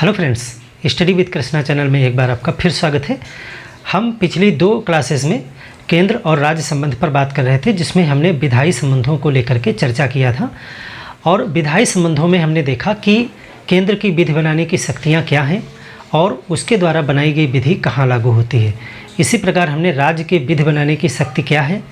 Hello friends, study with Krishna channel में एक बार आपका फिर स्वागत है। हम पिछली 2 क्लासेस में केंद्र और राज्य संबंध पर बात कर रहे थे, जिसमें हमने विधायी संबंधों को लेकर के चर्चा किया था। और विधायी संबंधों में हमने देखा कि केंद्र की विधि बनाने की शक्तियाँ क्या हैं और उसके द्वारा बनाई गई विधि कहाँ लागू होती है। इसी प्रकार हमने राज्य की विधि बनाने की शक्ति क्या है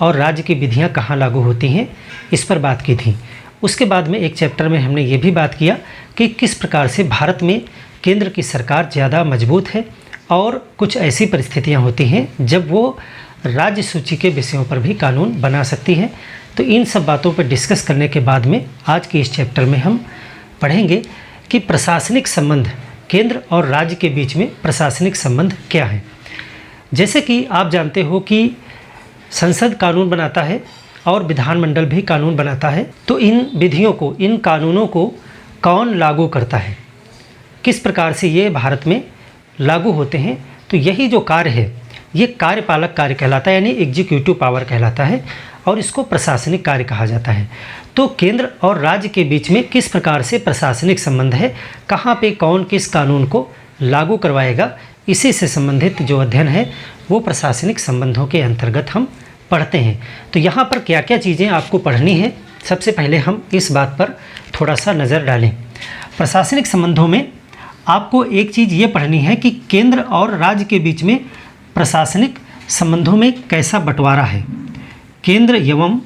और राज्य की विधियाँ कहाँ लागू होती हैं, इस पर बात की थी। उसके बाद में एक चैप्टर में हमने ये भी बात किया कि किस प्रकार से भारत में केंद्र की सरकार ज़्यादा मजबूत है और कुछ ऐसी परिस्थितियां होती हैं जब वो राज्य सूची के विषयों पर भी कानून बना सकती है। तो इन सब बातों पर डिस्कस करने के बाद में आज के इस चैप्टर में हम पढ़ेंगे कि प्रशासनिक संबंध, केंद्र और राज्य के बीच में प्रशासनिक संबंध क्या है। जैसे कि आप जानते हो कि संसद कानून बनाता है और विधानमंडल भी कानून बनाता है। तो इन विधियों को, इन कानूनों को कौन लागू करता है, किस प्रकार से ये भारत में लागू होते हैं, तो यही जो कार्य है ये कार्यपालक कार्य कहलाता है, यानी एग्जीक्यूटिव पावर कहलाता है, और इसको प्रशासनिक कार्य कहा जाता है। तो केंद्र और राज्य के बीच में किस प्रकार से प्रशासनिक संबंध है, कहाँ पे कौन किस कानून को लागू करवाएगा, इसी से संबंधित जो अध्ययन है वो प्रशासनिक संबंधों के अंतर्गत हम पढ़ते हैं। तो यहाँ पर क्या क्या चीज़ें आपको पढ़नी है, सबसे पहले हम इस बात पर थोड़ा सा नज़र डालें। प्रशासनिक संबंधों में आपको एक चीज़ ये पढ़नी है कि केंद्र और राज्य के बीच में प्रशासनिक संबंधों में कैसा बंटवारा है। केंद्र एवं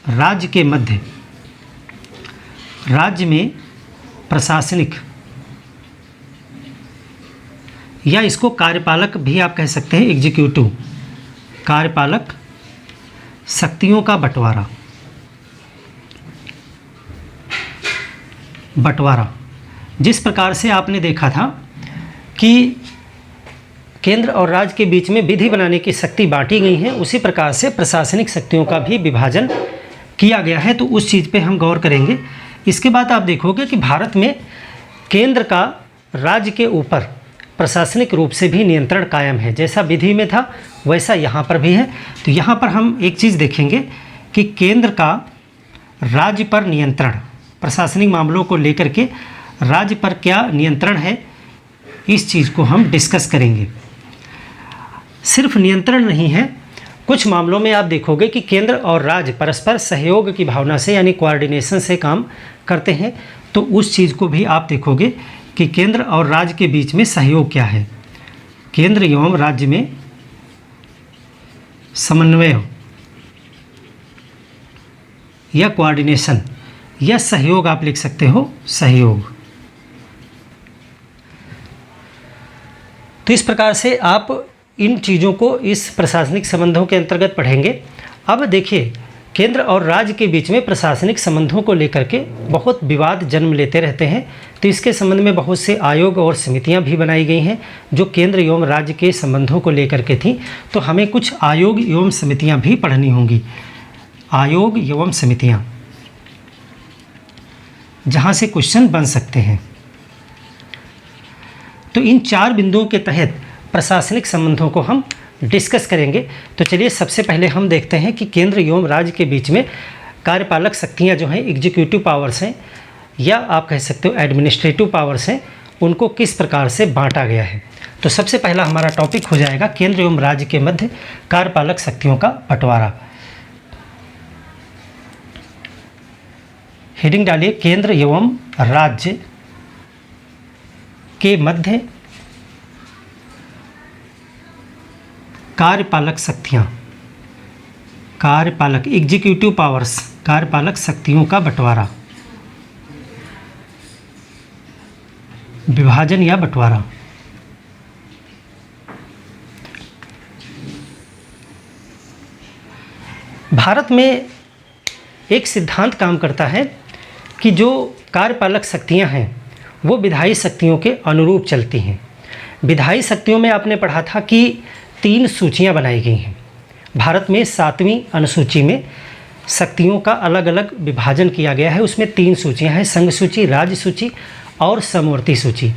राज्य के मध्य राज्य में प्रशासनिक, या इसको कार्यपालक भी आप कह सकते हैं, एग्जीक्यूटिव, कार्यपालक शक्तियों का बंटवारा। जिस प्रकार से आपने देखा था कि केंद्र और राज्य के बीच में विधि बनाने की शक्ति बांटी गई है, उसी प्रकार से प्रशासनिक शक्तियों का भी विभाजन किया गया है। तो उस चीज़ पे हम गौर करेंगे। इसके बाद आप देखोगे कि भारत में केंद्र का राज्य के ऊपर प्रशासनिक रूप से भी नियंत्रण कायम है। जैसा विधि में था वैसा यहाँ पर भी है। तो यहाँ पर हम एक चीज़ देखेंगे कि केंद्र का राज्य पर नियंत्रण, प्रशासनिक मामलों को लेकर के राज्य पर क्या नियंत्रण है, इस चीज़ को हम डिस्कस करेंगे। सिर्फ नियंत्रण नहीं है, कुछ मामलों में आप देखोगे कि केंद्र और राज्य परस्पर सहयोग की भावना से, यानी कोऑर्डिनेशन से काम करते हैं। तो उस चीज़ को भी आप देखोगे कि केंद्र और राज्य के बीच में सहयोग क्या है। केंद्र एवं राज्य में समन्वय या कोऑर्डिनेशन या सहयोग आप लिख सकते हो, सहयोग। तो इस प्रकार से आप इन चीज़ों को इस प्रशासनिक संबंधों के अंतर्गत पढ़ेंगे। अब देखिए, केंद्र और राज्य के बीच में प्रशासनिक संबंधों को लेकर के बहुत विवाद जन्म लेते रहते हैं। तो इसके संबंध में बहुत से आयोग और समितियां भी बनाई गई हैं जो केंद्र एवं राज्य के संबंधों को लेकर के थी। तो हमें कुछ आयोग एवं समितियां भी पढ़नी होंगी। आयोग एवं समितियां, जहां से क्वेश्चन बन सकते हैं। तो इन 4 बिंदुओं के तहत प्रशासनिक संबंधों को हम डिस्कस करेंगे। तो चलिए सबसे पहले हम देखते हैं कि केंद्र एवं राज्य के बीच में कार्यपालक शक्तियां जो हैं, एग्जीक्यूटिव पावर्स हैं, या आप कह सकते हो एडमिनिस्ट्रेटिव पावर्स हैं, उनको किस प्रकार से बांटा गया है। तो सबसे पहला हमारा टॉपिक हो जाएगा केंद्र एवं राज्य के मध्य कार्यपालक शक्तियों का बंटवारा। हेडिंग डालिए, केंद्र एवं राज्य के मध्य कार्यपालक शक्तियां, कार्यपालक एग्जीक्यूटिव पावर्स, कार्यपालक शक्तियों का बंटवारा, विभाजन या बंटवारा। भारत में एक सिद्धांत काम करता है कि जो कार्यपालक शक्तियां हैं वो विधायी शक्तियों के अनुरूप चलती हैं। विधायी शक्तियों में आपने पढ़ा था कि 3 सूचियां बनाई गई हैं। भारत में 7वीं अनुसूची में शक्तियों का अलग अलग विभाजन किया गया है। उसमें 3 सूचियां हैं, संघ सूची, राज्य सूची और समवर्ती सूची।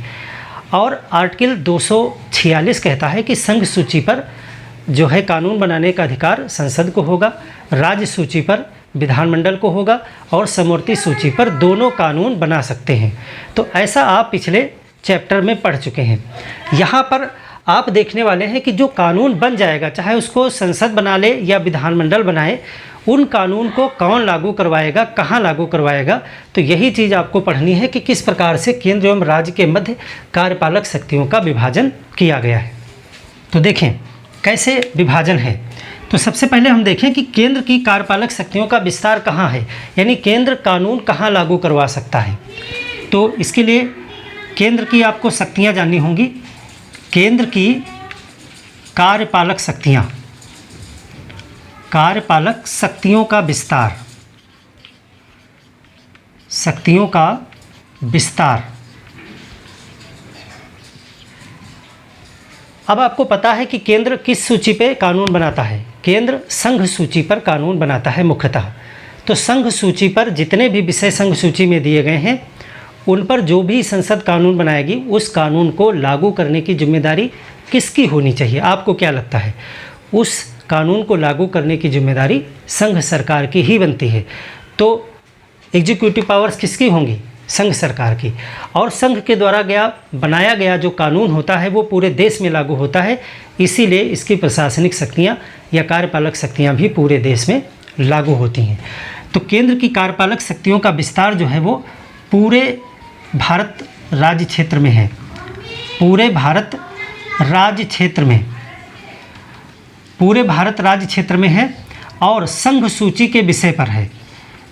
और आर्टिकल 246 कहता है कि संघ सूची पर जो है कानून बनाने का अधिकार संसद को होगा, राज्य सूची पर विधानमंडल को होगा और समवर्ती सूची पर दोनों कानून बना सकते हैं। तो ऐसा आप पिछले चैप्टर में पढ़ चुके हैं। यहाँ पर आप देखने वाले हैं कि जो कानून बन जाएगा, चाहे उसको संसद बना ले या विधानमंडल बनाए, उन कानून को कौन लागू करवाएगा, कहाँ लागू करवाएगा। तो यही चीज़ आपको पढ़नी है कि किस प्रकार से केंद्र एवं राज्य के मध्य कार्यपालक शक्तियों का विभाजन किया गया है। तो देखें कैसे विभाजन है। तो सबसे पहले हम देखें कि केंद्र की कार्यपालक शक्तियों का विस्तार कहाँ है, यानी केंद्र कानून कहाँ लागू करवा सकता है। तो इसके लिए केंद्र की आपको शक्तियाँ जाननी होंगी। केंद्र की कार्यपालक शक्तियाँ, कार्यपालक शक्तियों का विस्तार, शक्तियों का विस्तार। अब आपको पता है कि केंद्र किस सूची पे कानून बनाता है। केंद्र संघ सूची पर कानून बनाता है मुख्यतः। तो संघ सूची पर जितने भी विषय संघ सूची में दिए गए हैं, उन पर जो भी संसद कानून बनाएगी, उस कानून को लागू करने की जिम्मेदारी किसकी होनी चाहिए? आपको क्या लगता है? उस कानून को लागू करने की जिम्मेदारी संघ सरकार की ही बनती है। तो एग्जीक्यूटिव पावर्स किसकी होंगी? संघ सरकार की। और संघ के द्वारा बनाया गया जो कानून होता है वो पूरे देश में लागू होता है, इसीलिए इसकी प्रशासनिक शक्तियाँ या कार्यपालक शक्तियाँ भी पूरे देश में लागू होती हैं। तो केंद्र की कार्यपालक शक्तियों का विस्तार जो है वो पूरे भारत राज्य क्षेत्र में है, पूरे भारत राज्य क्षेत्र में, पूरे भारत राज्य क्षेत्र में है और संघ सूची के विषय पर है।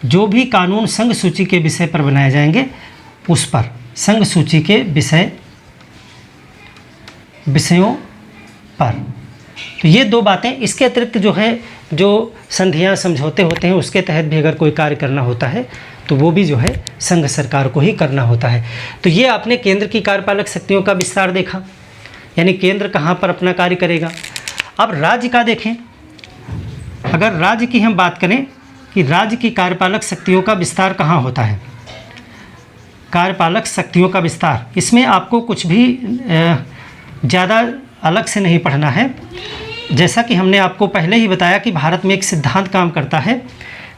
जो भी कानून संघ सूची के विषय पर बनाए जाएंगे उस पर, संघ सूची के विषयों पर। तो ये दो बातें। इसके अतिरिक्त जो है, जो संधियां समझौते होते हैं, उसके तहत भी अगर कोई कार्य करना होता है तो वो भी जो है संघ सरकार को ही करना होता है। तो ये आपने केंद्र की कार्यपालक शक्तियों का विस्तार देखा, यानी केंद्र कहाँ पर अपना कार्य करेगा। अब राज्य का देखें। अगर राज्य की हम बात करें कि राज्य की कार्यपालक शक्तियों का विस्तार कहाँ होता है, कार्यपालक शक्तियों का विस्तार, इसमें आपको कुछ भी ज़्यादा अलग से नहीं पढ़ना है। जैसा कि हमने आपको पहले ही बताया कि भारत में एक सिद्धांत काम करता है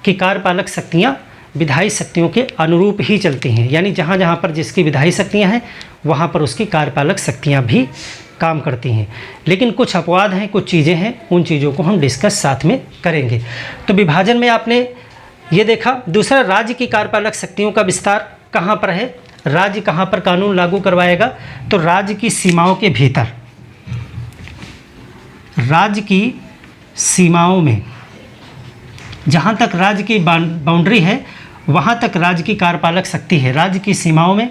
कि कार्यपालक शक्तियाँ विधायी शक्तियों के अनुरूप ही चलती हैं, यानी जहाँ जहाँ पर जिसकी विधायी शक्तियाँ हैं वहाँ पर उसकी कार्यपालक शक्तियाँ भी काम करती हैं। लेकिन कुछ अपवाद हैं, कुछ चीज़ें हैं, उन चीज़ों को हम डिस्कस साथ में करेंगे। तो विभाजन में आपने ये देखा। दूसरा, राज्य की कार्यपालक शक्तियों का विस्तार कहाँ पर है, राज्य कहाँ पर कानून लागू करवाएगा। तो राज्य की सीमाओं के भीतर, राज्य की सीमाओं में, जहाँ तक राज्य की बाउंड्री है वहाँ तक राज्य की कार्यपालक शक्ति है, राज्य की सीमाओं में।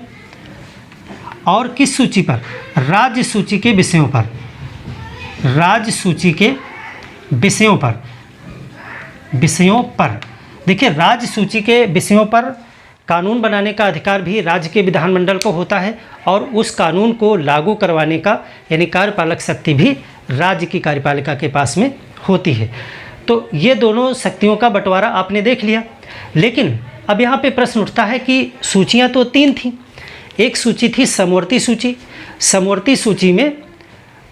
और किस सूची पर? राज्य सूची के विषयों पर, राज्य सूची के विषयों पर, विषयों पर। देखिए, राज्य सूची के विषयों पर कानून बनाने का अधिकार भी राज्य के विधानमंडल को होता है और उस कानून को लागू करवाने का यानी कार्यपालक शक्ति भी राज्य की कार्यपालिका के पास में होती है। तो ये दोनों शक्तियों का बंटवारा आपने देख लिया। लेकिन अब यहाँ पे प्रश्न उठता है कि सूचियाँ तो 3 थीं। एक सूची थी समवर्ती सूची। समवर्ती सूची में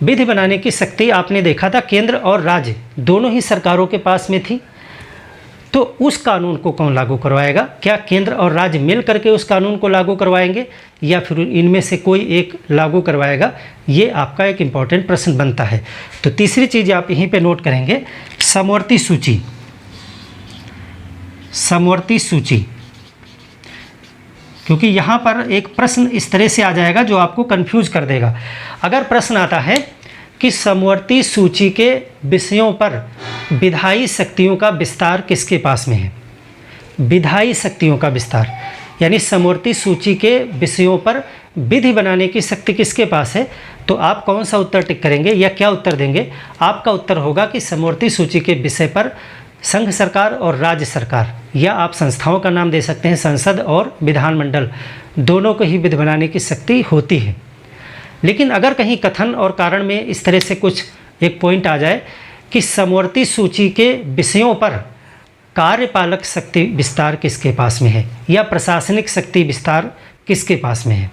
विधि बनाने की शक्ति आपने देखा था केंद्र और राज्य दोनों ही सरकारों के पास में थी। तो उस कानून को कौन लागू करवाएगा? क्या केंद्र और राज्य मिल करके उस कानून को लागू करवाएंगे या फिर इनमें से कोई एक लागू करवाएगा? ये आपका एक इम्पॉर्टेंट प्रश्न बनता है। तो तीसरी चीज़ आप यहीं पे नोट करेंगे, समवर्ती सूची। समवर्ती सूची, क्योंकि यहाँ पर एक प्रश्न इस तरह से आ जाएगा जो आपको कंफ्यूज कर देगा। अगर प्रश्न आता है कि समवर्ती सूची के विषयों पर विधायी शक्तियों का विस्तार किसके पास में है, विधायी शक्तियों का विस्तार, यानी समवर्ती सूची के विषयों पर विधि बनाने की शक्ति किसके पास है, तो आप कौन सा उत्तर टिक करेंगे या क्या उत्तर देंगे? आपका उत्तर होगा कि समवर्ती सूची के विषय पर संघ सरकार और राज्य सरकार, या आप संस्थाओं का नाम दे सकते हैं, संसद और विधानमंडल, दोनों को ही विधि बनाने की शक्ति होती है। लेकिन अगर कहीं कथन और कारण में इस तरह से कुछ एक पॉइंट आ जाए कि समवर्ती सूची के विषयों पर कार्यपालक शक्ति विस्तार किसके पास में है या प्रशासनिक शक्ति विस्तार किसके पास में है,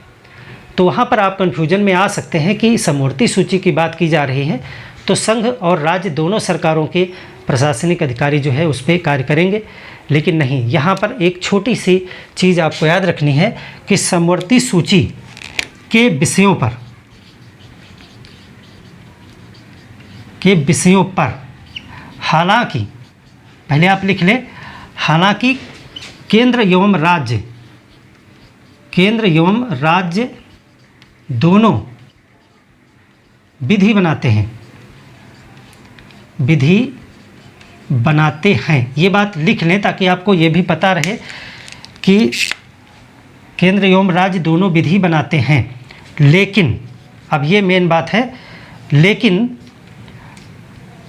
तो वहाँ पर आप कन्फ्यूजन में आ सकते हैं कि समवर्ती सूची की बात की जा रही है तो संघ और राज्य दोनों सरकारों के प्रशासनिक अधिकारी जो है उस पर कार्य करेंगे। लेकिन नहीं, यहाँ पर एक छोटी सी चीज़ आपको याद रखनी है कि समवर्ती सूची के विषयों पर हालांकि, पहले आप लिख लें, हालांकि केंद्र एवं राज्य दोनों विधि बनाते हैं। ये बात लिख लें ताकि आपको ये भी पता रहे कि केंद्र एवं राज्य दोनों विधि बनाते हैं, लेकिन, अब ये मेन बात है, लेकिन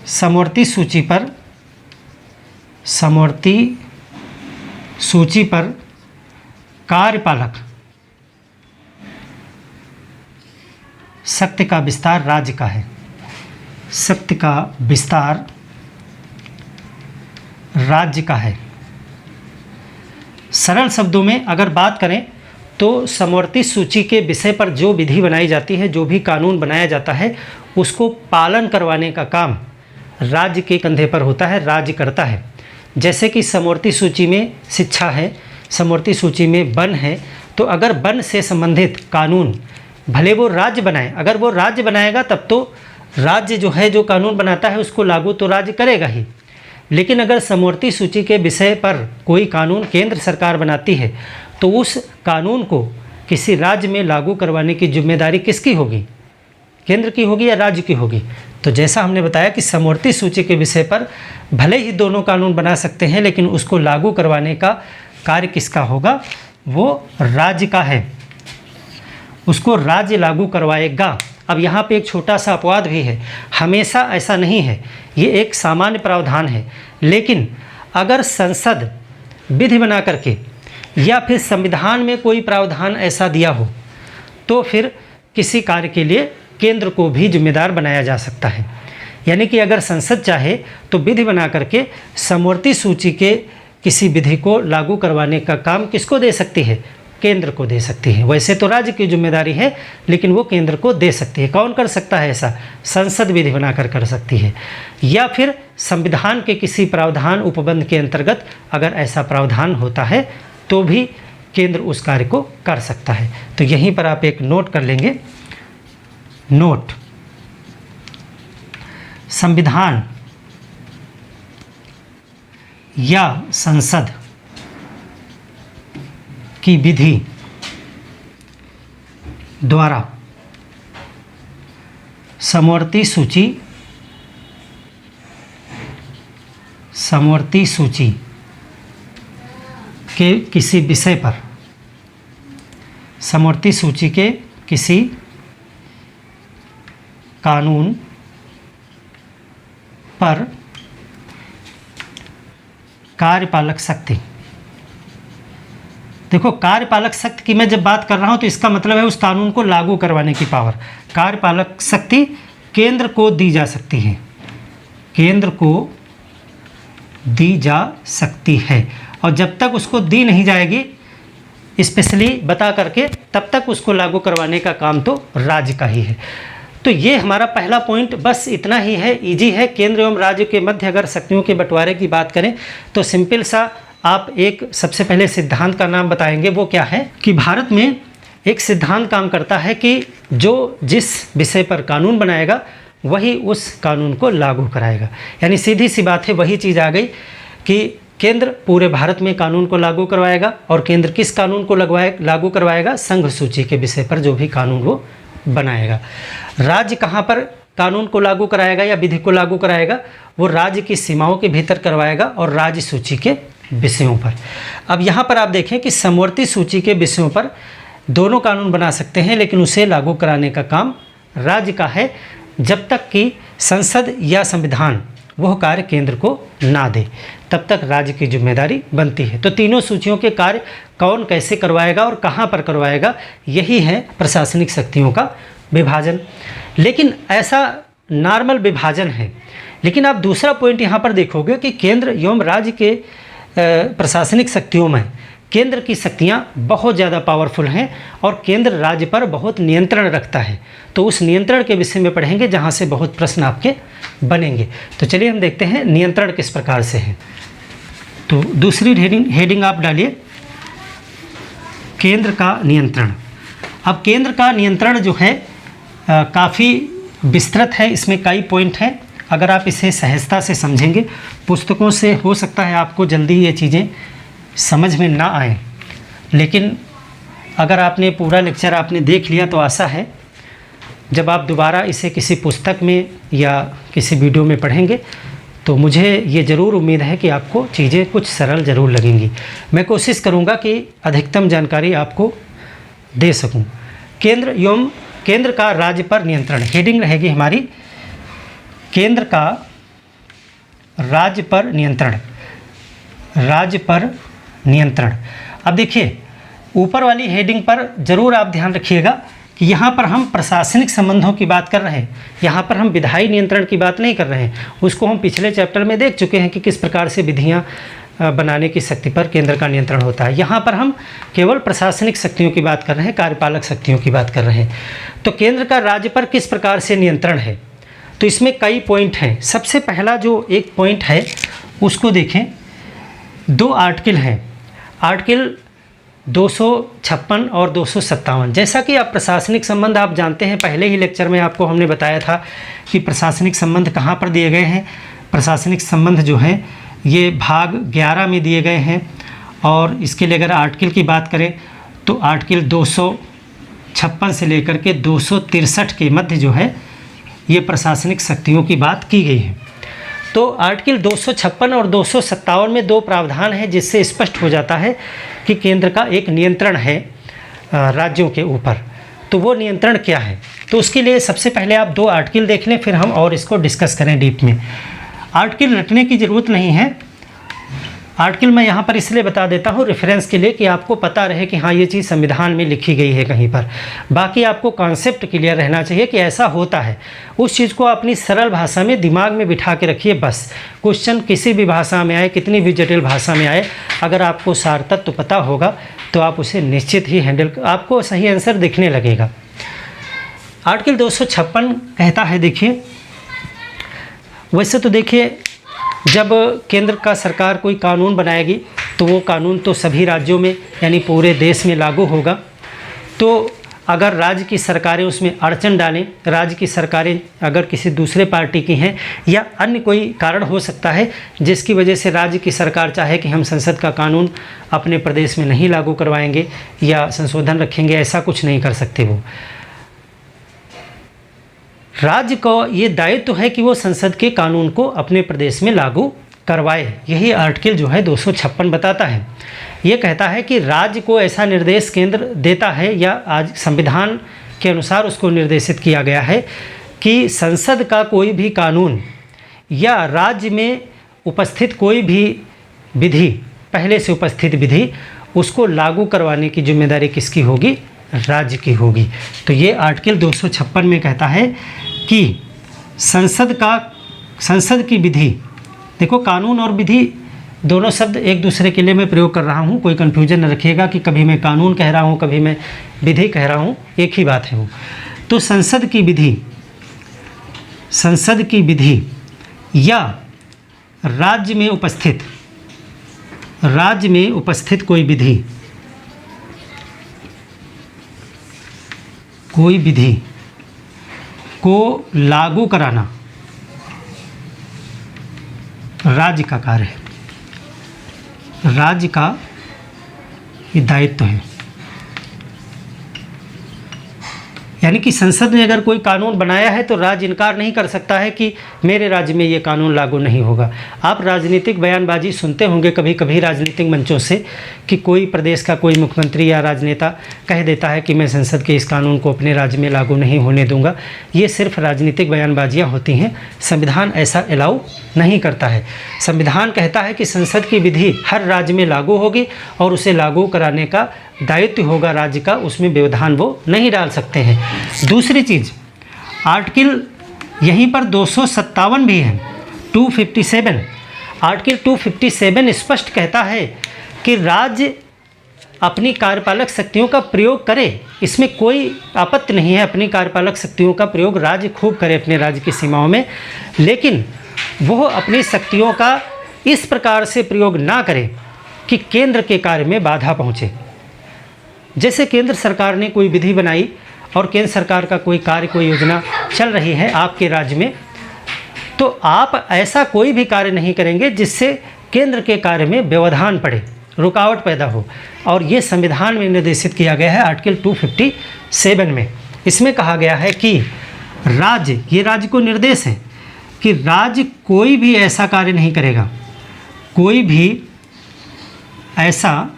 समवर्ती सूची पर कार्यपालक शक्ति का विस्तार राज्य का है। शक्ति का विस्तार राज्य का है। सरल शब्दों में अगर बात करें तो समवर्ती सूची के विषय पर जो विधि बनाई जाती है, जो भी कानून बनाया जाता है, उसको पालन करवाने का काम राज्य के कंधे पर होता है, राज्य करता है। जैसे कि समवर्ती सूची में शिक्षा है, समवर्ती सूची में वन है, तो अगर वन से संबंधित कानून भले वो राज्य बनाए, अगर वो राज्य बनाएगा तब तो राज्य जो है, जो कानून बनाता है उसको लागू तो राज्य करेगा ही, लेकिन अगर समवर्ती सूची के विषय पर कोई कानून केंद्र सरकार बनाती है तो उस कानून को किसी राज्य में लागू करवाने की जिम्मेदारी किसकी होगी? केंद्र की होगी या राज्य की होगी? तो जैसा हमने बताया कि समवर्ती सूची के विषय पर भले ही दोनों कानून बना सकते हैं, लेकिन उसको लागू करवाने का कार्य किसका होगा? वो राज्य का है, उसको राज्य लागू करवाएगा। अब यहाँ पे एक छोटा सा अपवाद भी है, हमेशा ऐसा नहीं है, ये एक सामान्य प्रावधान है, लेकिन अगर संसद विधि बना करके या फिर संविधान में कोई प्रावधान ऐसा दिया हो तो फिर किसी कार्य के लिए केंद्र को भी जिम्मेदार बनाया जा सकता है। यानी कि अगर संसद चाहे तो विधि बना करके समवर्ती सूची के किसी विधि को लागू करवाने का काम किसको दे सकती है? केंद्र को दे सकती है। वैसे तो राज्य की जिम्मेदारी है, लेकिन वो केंद्र को दे सकती है। कौन कर सकता है ऐसा? संसद विधि बनाकर कर सकती है, या फिर संविधान के किसी प्रावधान उपबंध के अंतर्गत अगर ऐसा प्रावधान होता है तो भी केंद्र उस कार्य को कर सकता है। तो यहीं पर आप एक नोट कर लेंगे, नोट, संविधान या संसद की विधि द्वारा समवर्ती सूची के किसी विषय पर, समवर्ती सूची के किसी कानून पर कार्यपालक शक्ति, देखो कार्यपालक शक्ति की मैं जब बात कर रहा हूं तो इसका मतलब है उस कानून को लागू करवाने की पावर। कार्यपालक शक्ति केंद्र को दी जा सकती है, केंद्र को दी जा सकती है, और जब तक उसको दी नहीं जाएगी स्पेशली बता करके, तब तक उसको लागू करवाने का काम तो राज्य का ही है। तो ये हमारा पहला पॉइंट बस इतना ही है, इजी है। केंद्र एवं राज्य के मध्य अगर शक्तियों के बंटवारे की बात करें तो सिंपल सा आप एक सबसे पहले सिद्धांत का नाम बताएंगे। वो क्या है कि भारत में एक सिद्धांत काम करता है कि जो जिस विषय पर कानून बनाएगा वही उस कानून को लागू कराएगा। यानी सीधी सी बात है, वही चीज़ आ गई कि केंद्र पूरे भारत में कानून को लागू करवाएगा, और केंद्र किस कानून को लागू करवाएगा? संघ सूची के विषय पर जो भी कानून वो बनाएगा। राज्य कहाँ पर कानून को लागू कराएगा या विधि को लागू कराएगा? वो राज्य की सीमाओं के भीतर करवाएगा और राज्य सूची के विषयों पर। अब यहाँ पर आप देखें कि समवर्ती सूची के विषयों पर दोनों कानून बना सकते हैं, लेकिन उसे लागू कराने का काम राज्य का है, जब तक कि संसद या संविधान वह कार्य केंद्र को ना दे, तब तक राज्य की जिम्मेदारी बनती है। तो तीनों सूचियों के कार्य कौन कैसे करवाएगा और कहाँ पर करवाएगा, यही है प्रशासनिक शक्तियों का विभाजन। लेकिन ऐसा नॉर्मल विभाजन है, लेकिन आप दूसरा पॉइंट यहाँ पर देखोगे कि केंद्र एवं राज्य के प्रशासनिक शक्तियों में केंद्र की शक्तियाँ बहुत ज़्यादा पावरफुल हैं और केंद्र राज्य पर बहुत नियंत्रण रखता है। तो उस नियंत्रण के विषय में पढ़ेंगे, जहाँ से बहुत प्रश्न आपके बनेंगे। तो चलिए हम देखते हैं नियंत्रण किस प्रकार से है। तो दूसरी हेडिंग आप डालिए, केंद्र का नियंत्रण। अब केंद्र का नियंत्रण जो है काफ़ी विस्तृत है, इसमें कई पॉइंट हैं। अगर आप इसे सहजता से समझेंगे, पुस्तकों से हो सकता है आपको जल्दी ये चीज़ें समझ में ना आए, लेकिन अगर आपने पूरा लेक्चर आपने देख लिया तो आशा है जब आप दोबारा इसे किसी पुस्तक में या किसी वीडियो में पढ़ेंगे तो मुझे ये ज़रूर उम्मीद है कि आपको चीज़ें कुछ सरल ज़रूर लगेंगी। मैं कोशिश करूँगा कि अधिकतम जानकारी आपको दे सकूँ। केंद्र का राज्य पर नियंत्रण, हेडिंग रहेगी हमारी केंद्र का राज्य पर नियंत्रण, राज्य पर नियंत्रण। अब देखिए ऊपर वाली हेडिंग पर ज़रूर आप ध्यान रखिएगा कि यहाँ पर हम प्रशासनिक संबंधों की बात कर रहे हैं, यहाँ पर हम विधायी नियंत्रण की बात नहीं कर रहे हैं। उसको हम पिछले चैप्टर में देख चुके हैं कि किस प्रकार से विधियाँ बनाने की शक्ति पर केंद्र का नियंत्रण होता है। यहाँ पर हम केवल प्रशासनिक शक्तियों की बात कर रहे हैं, कार्यपालक शक्तियों की बात कर रहे हैं। तो केंद्र का राज्य पर किस प्रकार से नियंत्रण है, तो इसमें कई पॉइंट हैं। सबसे पहला जो एक पॉइंट है उसको देखें, 2 आर्टिकल हैं, आर्टिकल 256 और 257। जैसा कि आप प्रशासनिक संबंध आप जानते हैं, पहले ही लेक्चर में आपको हमने बताया था कि प्रशासनिक संबंध कहाँ पर दिए गए हैं। प्रशासनिक संबंध जो है ये भाग 11 में दिए गए हैं, और इसके लिए अगर आर्टिकल की बात करें तो आर्टिकल 256 से लेकर के 263 के मध्य जो है ये प्रशासनिक शक्तियों की बात की गई है। तो आर्टिकल 256 और 257 में 2 प्रावधान हैं जिससे स्पष्ट हो जाता है कि केंद्र का एक नियंत्रण है राज्यों के ऊपर। तो वो नियंत्रण क्या है, तो उसके लिए सबसे पहले आप 2 आर्टिकल देख लें, फिर हम और इसको डिस्कस करें डीप में। आर्टिकल रटने की ज़रूरत नहीं है, आर्टिकल मैं यहाँ पर इसलिए बता देता हूँ रेफरेंस के लिए कि आपको पता रहे कि हाँ ये चीज़ संविधान में लिखी गई है कहीं पर। बाकी आपको कॉन्सेप्ट क्लियर रहना चाहिए कि ऐसा होता है। उस चीज़ को अपनी सरल भाषा में दिमाग में बिठा के रखिए बस। क्वेश्चन किसी भी भाषा में आए, कितनी भी जटिल भाषा में आए, अगर आपको सार तत्व पता होगा तो आप उसे निश्चित ही हैंडल, आपको सही आंसर दिखने लगेगा। आर्टिकल 256 कहता है, देखिए वैसे तो देखिए जब केंद्र का सरकार कोई कानून बनाएगी तो वो कानून तो सभी राज्यों में यानी पूरे देश में लागू होगा। तो अगर राज्य की सरकारें उसमें अड़चन डालें, राज्य की सरकारें अगर किसी दूसरे पार्टी की हैं या अन्य कोई कारण हो सकता है जिसकी वजह से राज्य की सरकार चाहे कि हम संसद का कानून अपने प्रदेश में नहीं लागू करवाएंगे या संशोधन रखेंगे, ऐसा कुछ नहीं कर सकते। वो राज्य को ये दायित्व है कि वो संसद के कानून को अपने प्रदेश में लागू करवाए। यही आर्टिकल जो है 256 बताता है। ये कहता है कि राज्य को ऐसा निर्देश केंद्र देता है या आज संविधान के अनुसार उसको निर्देशित किया गया है कि संसद का कोई भी कानून या राज्य में उपस्थित कोई भी विधि, पहले से उपस्थित विधि, उसको लागू करवाने की जिम्मेदारी किसकी होगी, राज्य की होगी। तो ये आर्टिकल 256 में कहता है कि संसद की विधि, देखो कानून और विधि दोनों शब्द एक दूसरे के लिए मैं प्रयोग कर रहा हूँ, कोई कन्फ्यूजन न रखिएगा कि कभी मैं कानून कह रहा हूँ कभी मैं विधि कह रहा हूँ, एक ही बात है वो। तो संसद की विधि या राज्य में उपस्थित कोई विधि को लागू कराना राज्य का कार्य है, राज्य का ये दायित्व है। यानी कि संसद ने अगर कोई कानून बनाया है तो राज्य इनकार नहीं कर सकता है कि मेरे राज्य में ये कानून लागू नहीं होगा। आप राजनीतिक बयानबाजी सुनते होंगे कभी कभी राजनीतिक मंचों से कि कोई प्रदेश का कोई मुख्यमंत्री या राजनेता कह देता है कि मैं संसद के इस कानून को अपने राज्य में लागू नहीं होने दूंगा। ये सिर्फ राजनीतिक बयानबाजियाँ होती हैं, संविधान ऐसा अलाउ नहीं करता है। संविधान कहता है कि संसद की विधि हर राज्य में लागू होगी और उसे लागू कराने का दायित्व होगा राज्य का, उसमें व्यवधान वो नहीं डाल सकते हैं। दूसरी चीज़, आर्टिकल यहीं पर 257 भी है, 257, आर्टिकल 257 स्पष्ट कहता है कि राज्य अपनी कार्यपालक शक्तियों का प्रयोग करे, इसमें कोई आपत्ति नहीं है। अपनी कार्यपालक शक्तियों का प्रयोग राज्य खूब करे अपने राज्य की सीमाओं में, लेकिन वो अपनी शक्तियों का इस प्रकार से प्रयोग ना करे कि केंद्र के कार्य में बाधा पहुँचे। जैसे केंद्र सरकार ने कोई विधि बनाई और केंद्र सरकार का कोई कार्य, कोई योजना चल रही है आपके राज्य में, तो आप ऐसा कोई भी कार्य नहीं करेंगे जिससे केंद्र के कार्य में व्यवधान पड़े, रुकावट पैदा हो। और ये संविधान में निर्देशित किया गया है आर्टिकल 257 में। इसमें कहा गया है कि राज्य, ये राज्य को निर्देश है कि राज्य कोई भी ऐसा कार्य नहीं करेगा, कोई भी ऐसा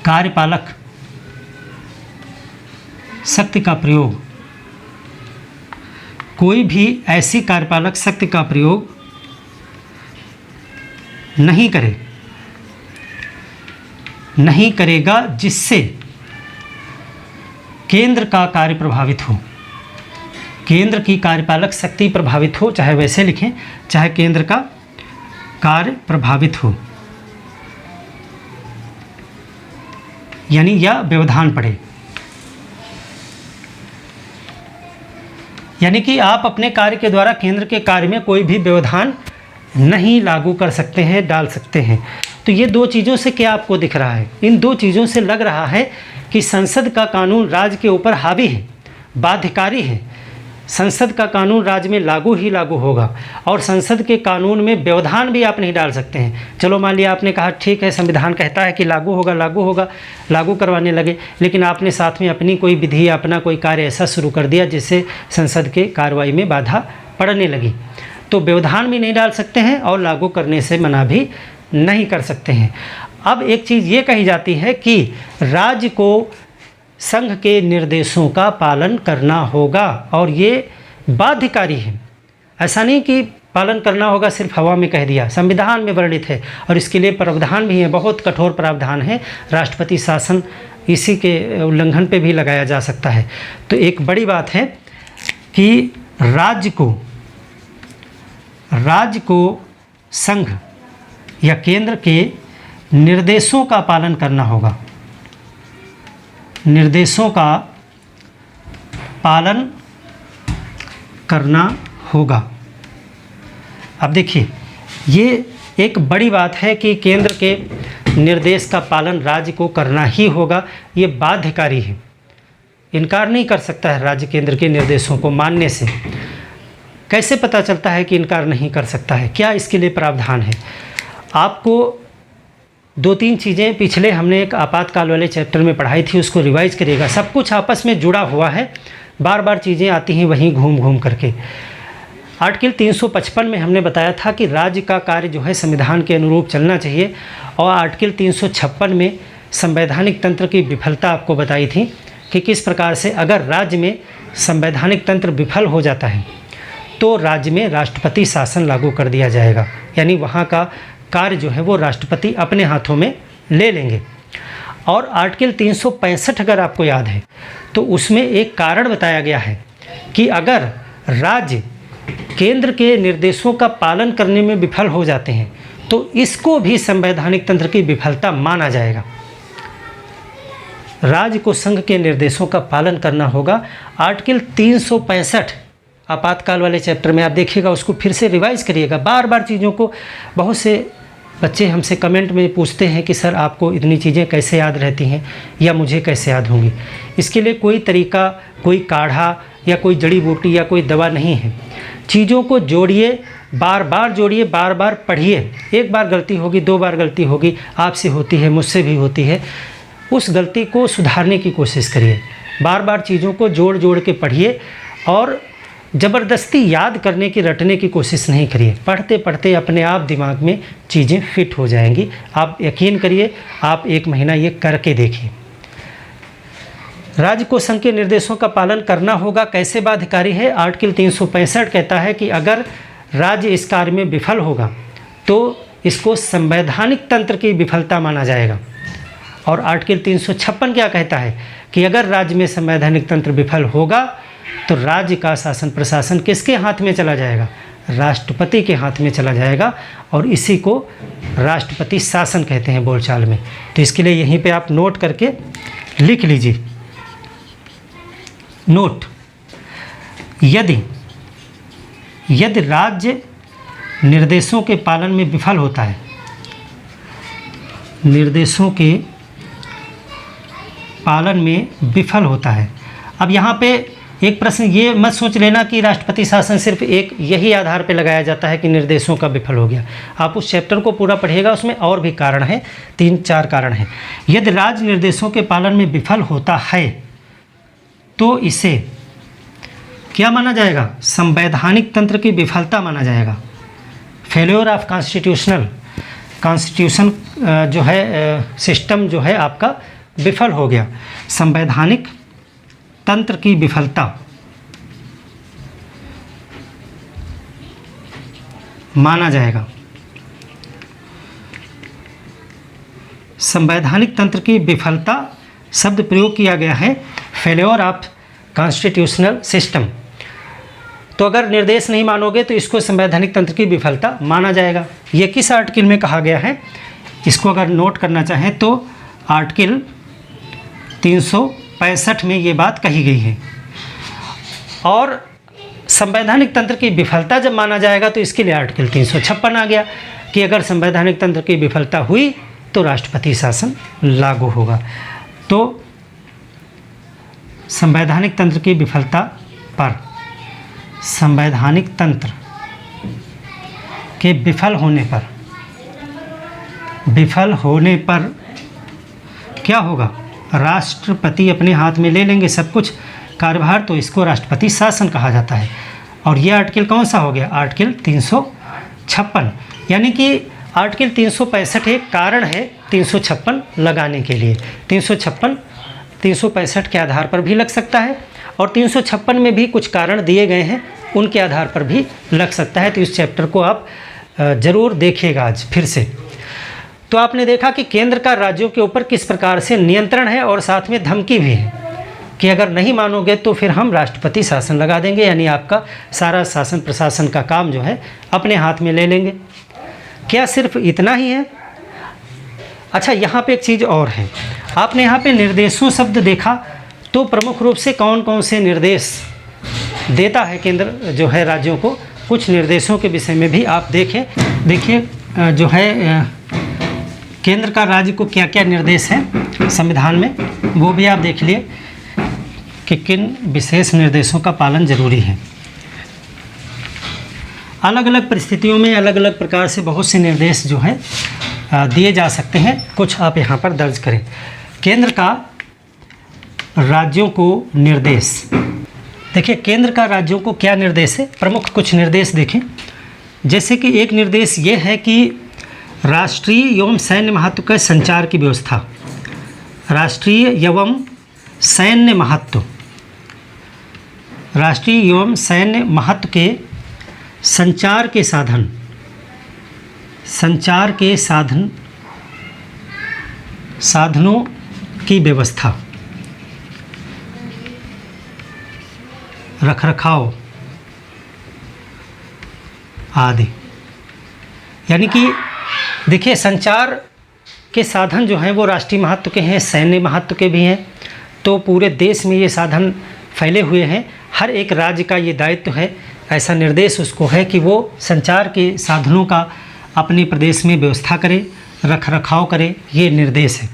कार्यपालक शक्ति का प्रयोग, कोई भी ऐसी कार्यपालक शक्ति का प्रयोग नहीं करेगा जिससे केंद्र का कार्य प्रभावित हो। केंद्र की कार्यपालक शक्ति प्रभावित हो, चाहे वैसे लिखें, चाहे केंद्र का कार्य प्रभावित हो, यानी या व्यवधान पड़े। यानी कि आप अपने कार्य के द्वारा केंद्र के कार्य में कोई भी व्यवधान नहीं लागू कर सकते हैं, डाल सकते हैं। तो ये दो चीज़ों से क्या आपको दिख रहा है? इन दो चीज़ों से लग रहा है कि संसद का कानून राज्य के ऊपर हावी है, बाध्यकारी है। संसद का कानून राज्य में लागू ही लागू होगा और संसद के कानून में व्यवधान भी आप नहीं डाल सकते हैं। चलो मान लिया आपने कहा ठीक है, संविधान कहता है कि लागू होगा, लागू करवाने लगे, लेकिन आपने साथ में अपनी कोई विधि, अपना कोई कार्य ऐसा शुरू कर दिया जिससे संसद के कार्रवाई में बाधा पड़ने लगी, तो व्यवधान भी नहीं डाल सकते हैं और लागू करने से मना भी नहीं कर सकते हैं। अब एक चीज़ ये कही जाती है कि राज्य को संघ के निर्देशों का पालन करना होगा और ये बाध्यकारी है। ऐसा नहीं कि पालन करना होगा सिर्फ हवा में कह दिया, संविधान में वर्णित है और इसके लिए प्रावधान भी है, बहुत कठोर प्रावधान है। राष्ट्रपति शासन इसी के उल्लंघन पे भी लगाया जा सकता है। तो एक बड़ी बात है कि राज्य को संघ या केंद्र के निर्देशों का पालन करना होगा, निर्देशों का पालन करना होगा। अब देखिए, ये एक बड़ी बात है कि केंद्र के निर्देश का पालन राज्य को करना ही होगा, ये बाध्यकारी है। इनकार नहीं कर सकता है राज्य केंद्र के निर्देशों को मानने से। कैसे पता चलता है कि इनकार नहीं कर सकता है? क्या इसके लिए प्रावधान है? आपको 2-3 चीज़ें पिछले हमने एक आपातकाल वाले चैप्टर में पढ़ाई थी, उसको रिवाइज करिएगा। सब कुछ आपस में जुड़ा हुआ है, बार बार चीज़ें आती हैं वहीं घूम घूम करके। आर्टिकल 355 में हमने बताया था कि राज्य का कार्य जो है संविधान के अनुरूप चलना चाहिए, और आर्टिकल 356 में संवैधानिक तंत्र की विफलता आपको बताई थी कि किस प्रकार से अगर राज्य में संवैधानिक तंत्र विफल हो जाता है तो राज्य में राष्ट्रपति शासन लागू कर दिया जाएगा, यानी वहाँ का कार्य जो है वो राष्ट्रपति अपने हाथों में ले लेंगे। और आर्टिकल 365 अगर आपको याद है तो उसमें एक कारण बताया गया है कि अगर राज्य केंद्र के निर्देशों का पालन करने में विफल हो जाते हैं तो इसको भी संवैधानिक तंत्र की विफलता माना जाएगा। राज्य को संघ के निर्देशों का पालन करना होगा। आर्टिकल 365 आपातकाल वाले चैप्टर में आप देखिएगा, उसको फिर से रिवाइज करिएगा। बार बार चीज़ों को, बहुत से बच्चे हमसे कमेंट में पूछते हैं कि सर आपको इतनी चीज़ें कैसे याद रहती हैं या मुझे कैसे याद होंगी। इसके लिए कोई तरीका, कोई काढ़ा या कोई जड़ी बूटी या कोई दवा नहीं है। चीज़ों को जोड़िए, बार बार जोड़िए, बार बार पढ़िए। एक बार गलती होगी, 2 बार गलती होगी, आपसे होती है, मुझसे भी होती है। उस गलती को सुधारने की कोशिश करिए। बार बार चीज़ों को जोड़ जोड़ के पढ़िए और ज़बरदस्ती याद करने की, रटने की कोशिश नहीं करिए। पढ़ते पढ़ते अपने आप दिमाग में चीज़ें फिट हो जाएंगी। आप यकीन करिए, आप 1 महीना ये करके देखिए। राज्य को संघ के निर्देशों का पालन करना होगा। कैसे बाध्यकारी है? आर्टिकल 365 कहता है कि अगर राज्य इस कार्य में विफल होगा तो इसको संवैधानिक तंत्र की विफलता माना जाएगा। और आर्टिकल 356 क्या कहता है कि अगर राज्य में संवैधानिक तंत्र विफल होगा तो राज्य का शासन प्रशासन किसके हाथ में चला जाएगा? राष्ट्रपति के हाथ में चला जाएगा, और इसी को राष्ट्रपति शासन कहते हैं बोलचाल में। तो इसके लिए यहीं पे आप नोट करके लिख लीजिए। नोट, यदि राज्य निर्देशों के पालन में विफल होता है, निर्देशों के पालन में विफल होता है। अब यहाँ पे एक प्रश्न ये मत सोच लेना कि राष्ट्रपति शासन सिर्फ एक यही आधार पे लगाया जाता है कि निर्देशों का विफल हो गया। आप उस चैप्टर को पूरा पढ़िएगा, उसमें और भी कारण हैं, 3-4 कारण हैं। यदि राज्य निर्देशों के पालन में विफल होता है तो इसे क्या माना जाएगा? संवैधानिक तंत्र की विफलता माना जाएगा। फेल्योर ऑफ कॉन्स्टिट्यूशन जो है सिस्टम जो है आपका विफल हो गया, संवैधानिक तंत्र की विफलता माना जाएगा। संवैधानिक तंत्र की विफलता शब्द प्रयोग किया गया है, फेल्योर ऑफ कॉन्स्टिट्यूशनल सिस्टम। तो अगर निर्देश नहीं मानोगे तो इसको संवैधानिक तंत्र की विफलता माना जाएगा। ये किस आर्टिकल में कहा गया है? इसको अगर नोट करना चाहें तो आर्टिकल 365 में ये बात कही गई है। और संवैधानिक तंत्र की विफलता जब माना जाएगा तो इसके लिए आर्टिकल 356 आ गया कि अगर संवैधानिक तंत्र की विफलता हुई तो राष्ट्रपति शासन लागू होगा। तो संवैधानिक तंत्र की विफलता पर, संवैधानिक तंत्र के विफल होने पर क्या होगा? राष्ट्रपति अपने हाथ में ले लेंगे सब कुछ कार्यभार, तो इसको राष्ट्रपति शासन कहा जाता है। और ये आर्टिकल कौन सा हो गया? आर्टिकल 356। यानी कि आर्टिकल 365 एक कारण है 356 लगाने के लिए। 365 के आधार पर भी लग सकता है और 356 में भी कुछ कारण दिए गए हैं, उनके आधार पर भी लग सकता है। तो इस चैप्टर को आप ज़रूर देखिएगा आज फिर से। तो आपने देखा कि केंद्र का राज्यों के ऊपर किस प्रकार से नियंत्रण है और साथ में धमकी भी है कि अगर नहीं मानोगे तो फिर हम राष्ट्रपति शासन लगा देंगे, यानी आपका सारा शासन प्रशासन का काम जो है अपने हाथ में ले लेंगे। क्या सिर्फ इतना ही है? अच्छा, यहाँ पे एक चीज़ और है। आपने यहाँ पे निर्देशों शब्द देखा तो प्रमुख रूप से कौन कौन से निर्देश देता है केंद्र जो है राज्यों को? कुछ निर्देशों के विषय में भी आप देखिए जो है केंद्र का राज्य को क्या क्या निर्देश है संविधान में, वो भी आप देख लिए कि किन विशेष निर्देशों का पालन जरूरी है। अलग अलग परिस्थितियों में अलग अलग प्रकार से बहुत से निर्देश जो है दिए जा सकते हैं। कुछ आप यहाँ पर दर्ज करें। केंद्र का राज्यों को निर्देश, देखिए केंद्र का राज्यों को क्या निर्देश है? प्रमुख कुछ निर्देश देखें। जैसे कि एक निर्देश ये है कि राष्ट्रीय एवं सैन्य महत्व के संचार की व्यवस्था, राष्ट्रीय एवं सैन्य महत्व, राष्ट्रीय एवं सैन्य महत्व के संचार के साधनों की व्यवस्था, रखरखाव आदि। यानी कि देखिए संचार के साधन जो हैं वो राष्ट्रीय महत्व के हैं, सैन्य महत्व के भी हैं। तो पूरे देश में ये साधन फैले हुए हैं। हर एक राज्य का ये दायित्व है, ऐसा निर्देश उसको है कि वो संचार के साधनों का अपने प्रदेश में व्यवस्था करे, रखरखाव करे, ये निर्देश है।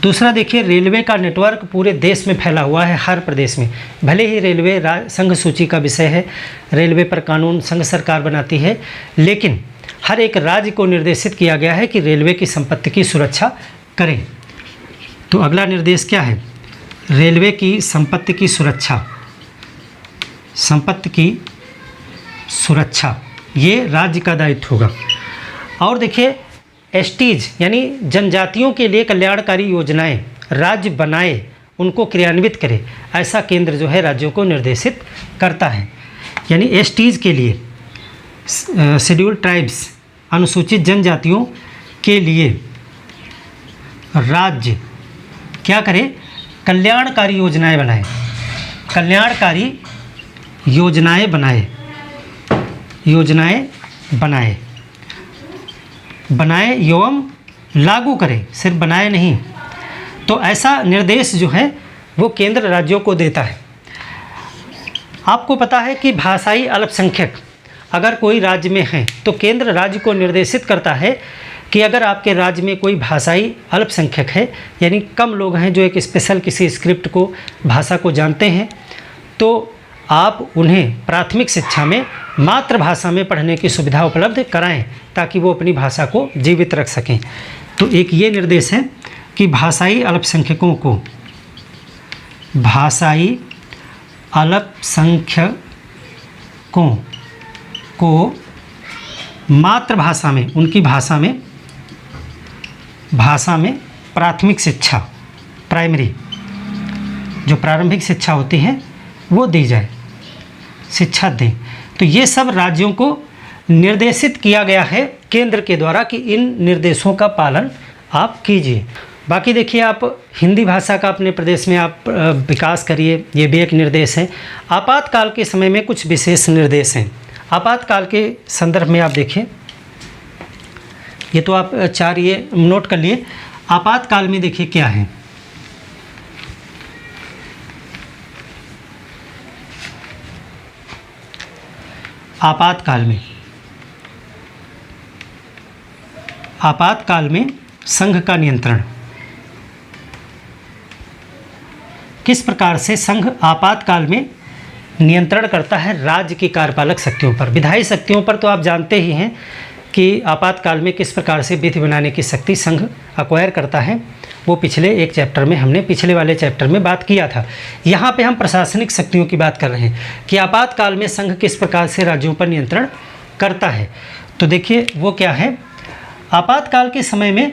दूसरा देखिए रेलवे का नेटवर्क पूरे देश में फैला हुआ है, हर प्रदेश में। भले ही रेलवे संघ सूची का विषय है, रेलवे पर कानून संघ सरकार बनाती है, लेकिन हर एक राज्य को निर्देशित किया गया है कि रेलवे की संपत्ति की सुरक्षा करें। तो अगला निर्देश क्या है? रेलवे की संपत्ति की सुरक्षा, ये राज्य का दायित्व होगा। और देखिए एसटीज यानी जनजातियों के लिए कल्याणकारी योजनाएं राज्य बनाए, उनको क्रियान्वित करे, ऐसा केंद्र जो है राज्यों को निर्देशित करता है। यानी एसटीज के लिए, शेड्यूल्ड ट्राइब्स, अनुसूचित जनजातियों के लिए राज्य क्या करे? कल्याणकारी योजनाएं बनाए, कल्याणकारी योजनाएं बनाए एवं लागू करे, सिर्फ बनाए नहीं। तो ऐसा निर्देश जो है वो केंद्र राज्यों को देता है। आपको पता है कि भाषाई अल्पसंख्यक अगर कोई राज्य में है तो केंद्र राज्य को निर्देशित करता है कि अगर आपके राज्य में कोई भाषाई अल्पसंख्यक है, यानी कम लोग हैं जो एक स्पेशल किसी स्क्रिप्ट को, भाषा को जानते हैं, तो आप उन्हें प्राथमिक शिक्षा में मातृभाषा में पढ़ने की सुविधा उपलब्ध कराएं ताकि वो अपनी भाषा को जीवित रख सकें। तो एक ये निर्देश है कि भाषाई अल्पसंख्यकों को मातृभाषा में, उनकी भाषा में प्राथमिक शिक्षा, प्राइमरी जो प्रारंभिक शिक्षा होती है वो दी जाए, शिक्षा दें। तो ये सब राज्यों को निर्देशित किया गया है केंद्र के द्वारा कि इन निर्देशों का पालन आप कीजिए। बाकी देखिए, आप हिंदी भाषा का अपने प्रदेश में आप विकास करिए, ये भी एक निर्देश है। आपातकाल के समय में कुछ विशेष निर्देश हैं। आपातकाल के संदर्भ में आप देखिए, ये तो आप 4 ये नोट कर लिए। आपातकाल में देखिए क्या है। आपातकाल में संघ का नियंत्रण। किस प्रकार से संघ आपातकाल में नियंत्रण करता है राज्य की कार्यपालक शक्तियों पर। विधायी शक्तियों पर तो आप जानते ही हैं कि आपातकाल में किस प्रकार से विधि बनाने की शक्ति संघ अक्वायर करता है, वो पिछले एक चैप्टर में हमने, पिछले वाले चैप्टर में बात किया था। यहाँ पे हम प्रशासनिक शक्तियों की बात कर रहे हैं कि आपातकाल में संघ किस प्रकार से राज्यों पर नियंत्रण करता है। तो देखिए वो क्या है। आपातकाल के समय में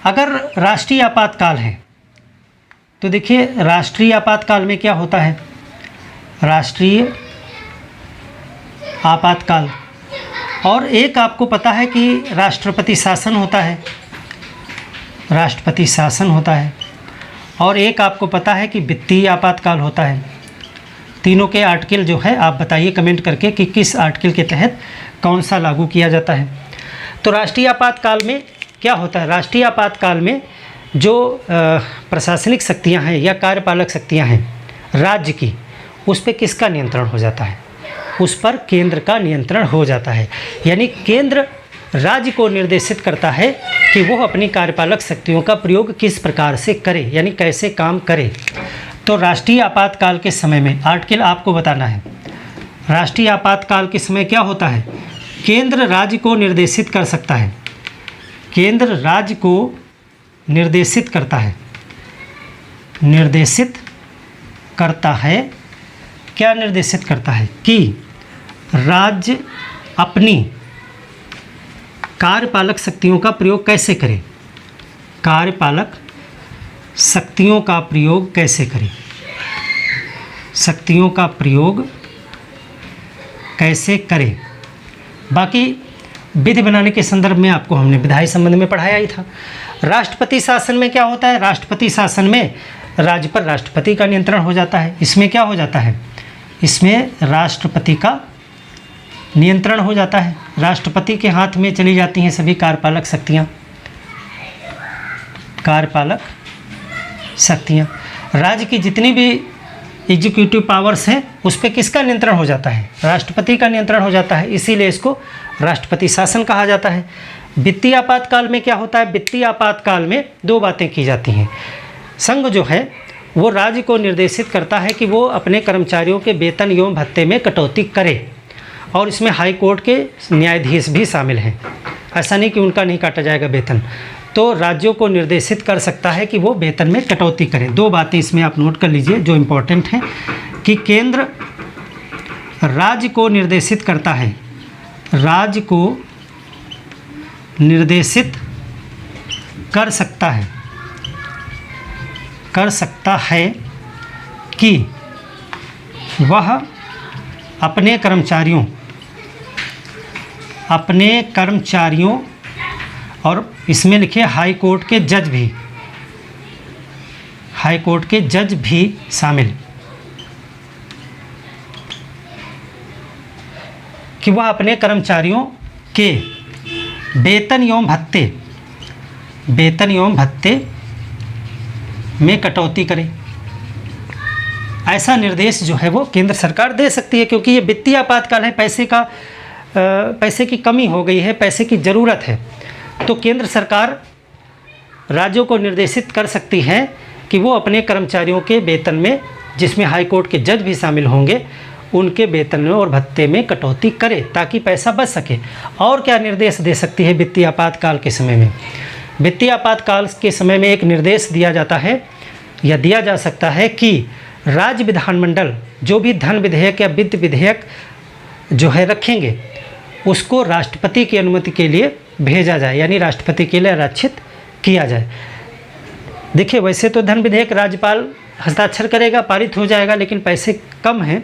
अगर राष्ट्रीय आपातकाल है तो देखिए राष्ट्रीय आपातकाल में क्या होता है। राष्ट्रीय आपातकाल, और एक आपको पता है कि राष्ट्रपति शासन होता है, राष्ट्रपति शासन होता है, और एक आपको पता है कि वित्तीय आपातकाल होता है। तीनों के आर्टिकल जो है आप बताइए कमेंट करके कि किस आर्टिकल के तहत कौन सा लागू किया जाता है। तो राष्ट्रीय आपातकाल में क्या होता है। राष्ट्रीय आपातकाल में जो प्रशासनिक शक्तियां हैं या कार्यपालक शक्तियां हैं राज्य की, उस पर किसका नियंत्रण हो जाता है। उस पर केंद्र का नियंत्रण हो जाता है। यानी केंद्र राज्य को निर्देशित करता है कि वो अपनी कार्यपालक शक्तियों का प्रयोग किस प्रकार से करे, यानी कैसे काम करे। तो राष्ट्रीय आपातकाल के समय में आर्टिकल आपको बताना है। राष्ट्रीय आपातकाल के समय क्या होता है। केंद्र राज्य को निर्देशित कर सकता है, केंद्र राज्य को निर्देशित करता है, निर्देशित करता है। क्या निर्देशित करता है कि राज्य अपनी कार्यपालक शक्तियों का प्रयोग कैसे करे, कार्यपालक शक्तियों का प्रयोग कैसे करे, शक्तियों का प्रयोग कैसे करे। बाकी विधि बनाने के संदर्भ में आपको हमने विधायी संबंध में पढ़ाया ही था। राष्ट्रपति शासन में क्या होता है। राष्ट्रपति शासन में राज्य पर राष्ट्रपति का नियंत्रण हो जाता है। इसमें क्या हो जाता है, इसमें राष्ट्रपति का नियंत्रण हो जाता है। राष्ट्रपति के हाथ में चली जाती हैं सभी कार्यपालक शक्तियाँ, कार्यपालक शक्तियाँ। राज्य की जितनी भी एग्जीक्यूटिव पावर्स हैं उस पर किसका नियंत्रण हो जाता है, राष्ट्रपति का नियंत्रण हो जाता है। इसीलिए इसको राष्ट्रपति शासन कहा जाता है। वित्तीय आपातकाल में क्या होता है। वित्तीय आपातकाल में 2 बातें की जाती हैं। संघ जो है वो राज्य को निर्देशित करता है कि वो अपने कर्मचारियों के वेतन एवं भत्ते में कटौती करे, और इसमें हाई कोर्ट के न्यायाधीश भी शामिल हैं। ऐसा नहीं कि उनका नहीं काटा जाएगा वेतन, तो राज्यों को निर्देशित कर सकता है कि वो वेतन में कटौती करें। 2 बातें इसमें आप नोट कर लीजिए जो इम्पोर्टेंट हैं कि केंद्र राज्य को निर्देशित करता है, राज्य को निर्देशित कर सकता है कि वह अपने कर्मचारियों और इसमें लिखे हाई कोर्ट के जज भी शामिल, कि वह अपने कर्मचारियों के वेतन एवं भत्ते में कटौती करे। ऐसा निर्देश जो है वो केंद्र सरकार दे सकती है, क्योंकि ये वित्तीय आपातकाल है, पैसे की कमी हो गई है, पैसे की ज़रूरत है। तो केंद्र सरकार राज्यों को निर्देशित कर सकती है कि वो अपने कर्मचारियों के वेतन में, जिसमें हाई कोर्ट के जज भी शामिल होंगे, उनके वेतन में और भत्ते में कटौती करे ताकि पैसा बच सके। और क्या निर्देश दे सकती है वित्तीय आपातकाल के समय में? वित्तीय आपातकाल के समय में एक निर्देश दिया जाता है या दिया जा सकता है कि राज्य विधानमंडल जो भी धन विधेयक या वित्त विधेयक जो है रखेंगे, उसको राष्ट्रपति की अनुमति के लिए भेजा जाए, यानी राष्ट्रपति के लिए आरक्षित किया जाए। देखिए, वैसे तो धन विधेयक राज्यपाल हस्ताक्षर करेगा, पारित हो जाएगा, लेकिन पैसे कम हैं,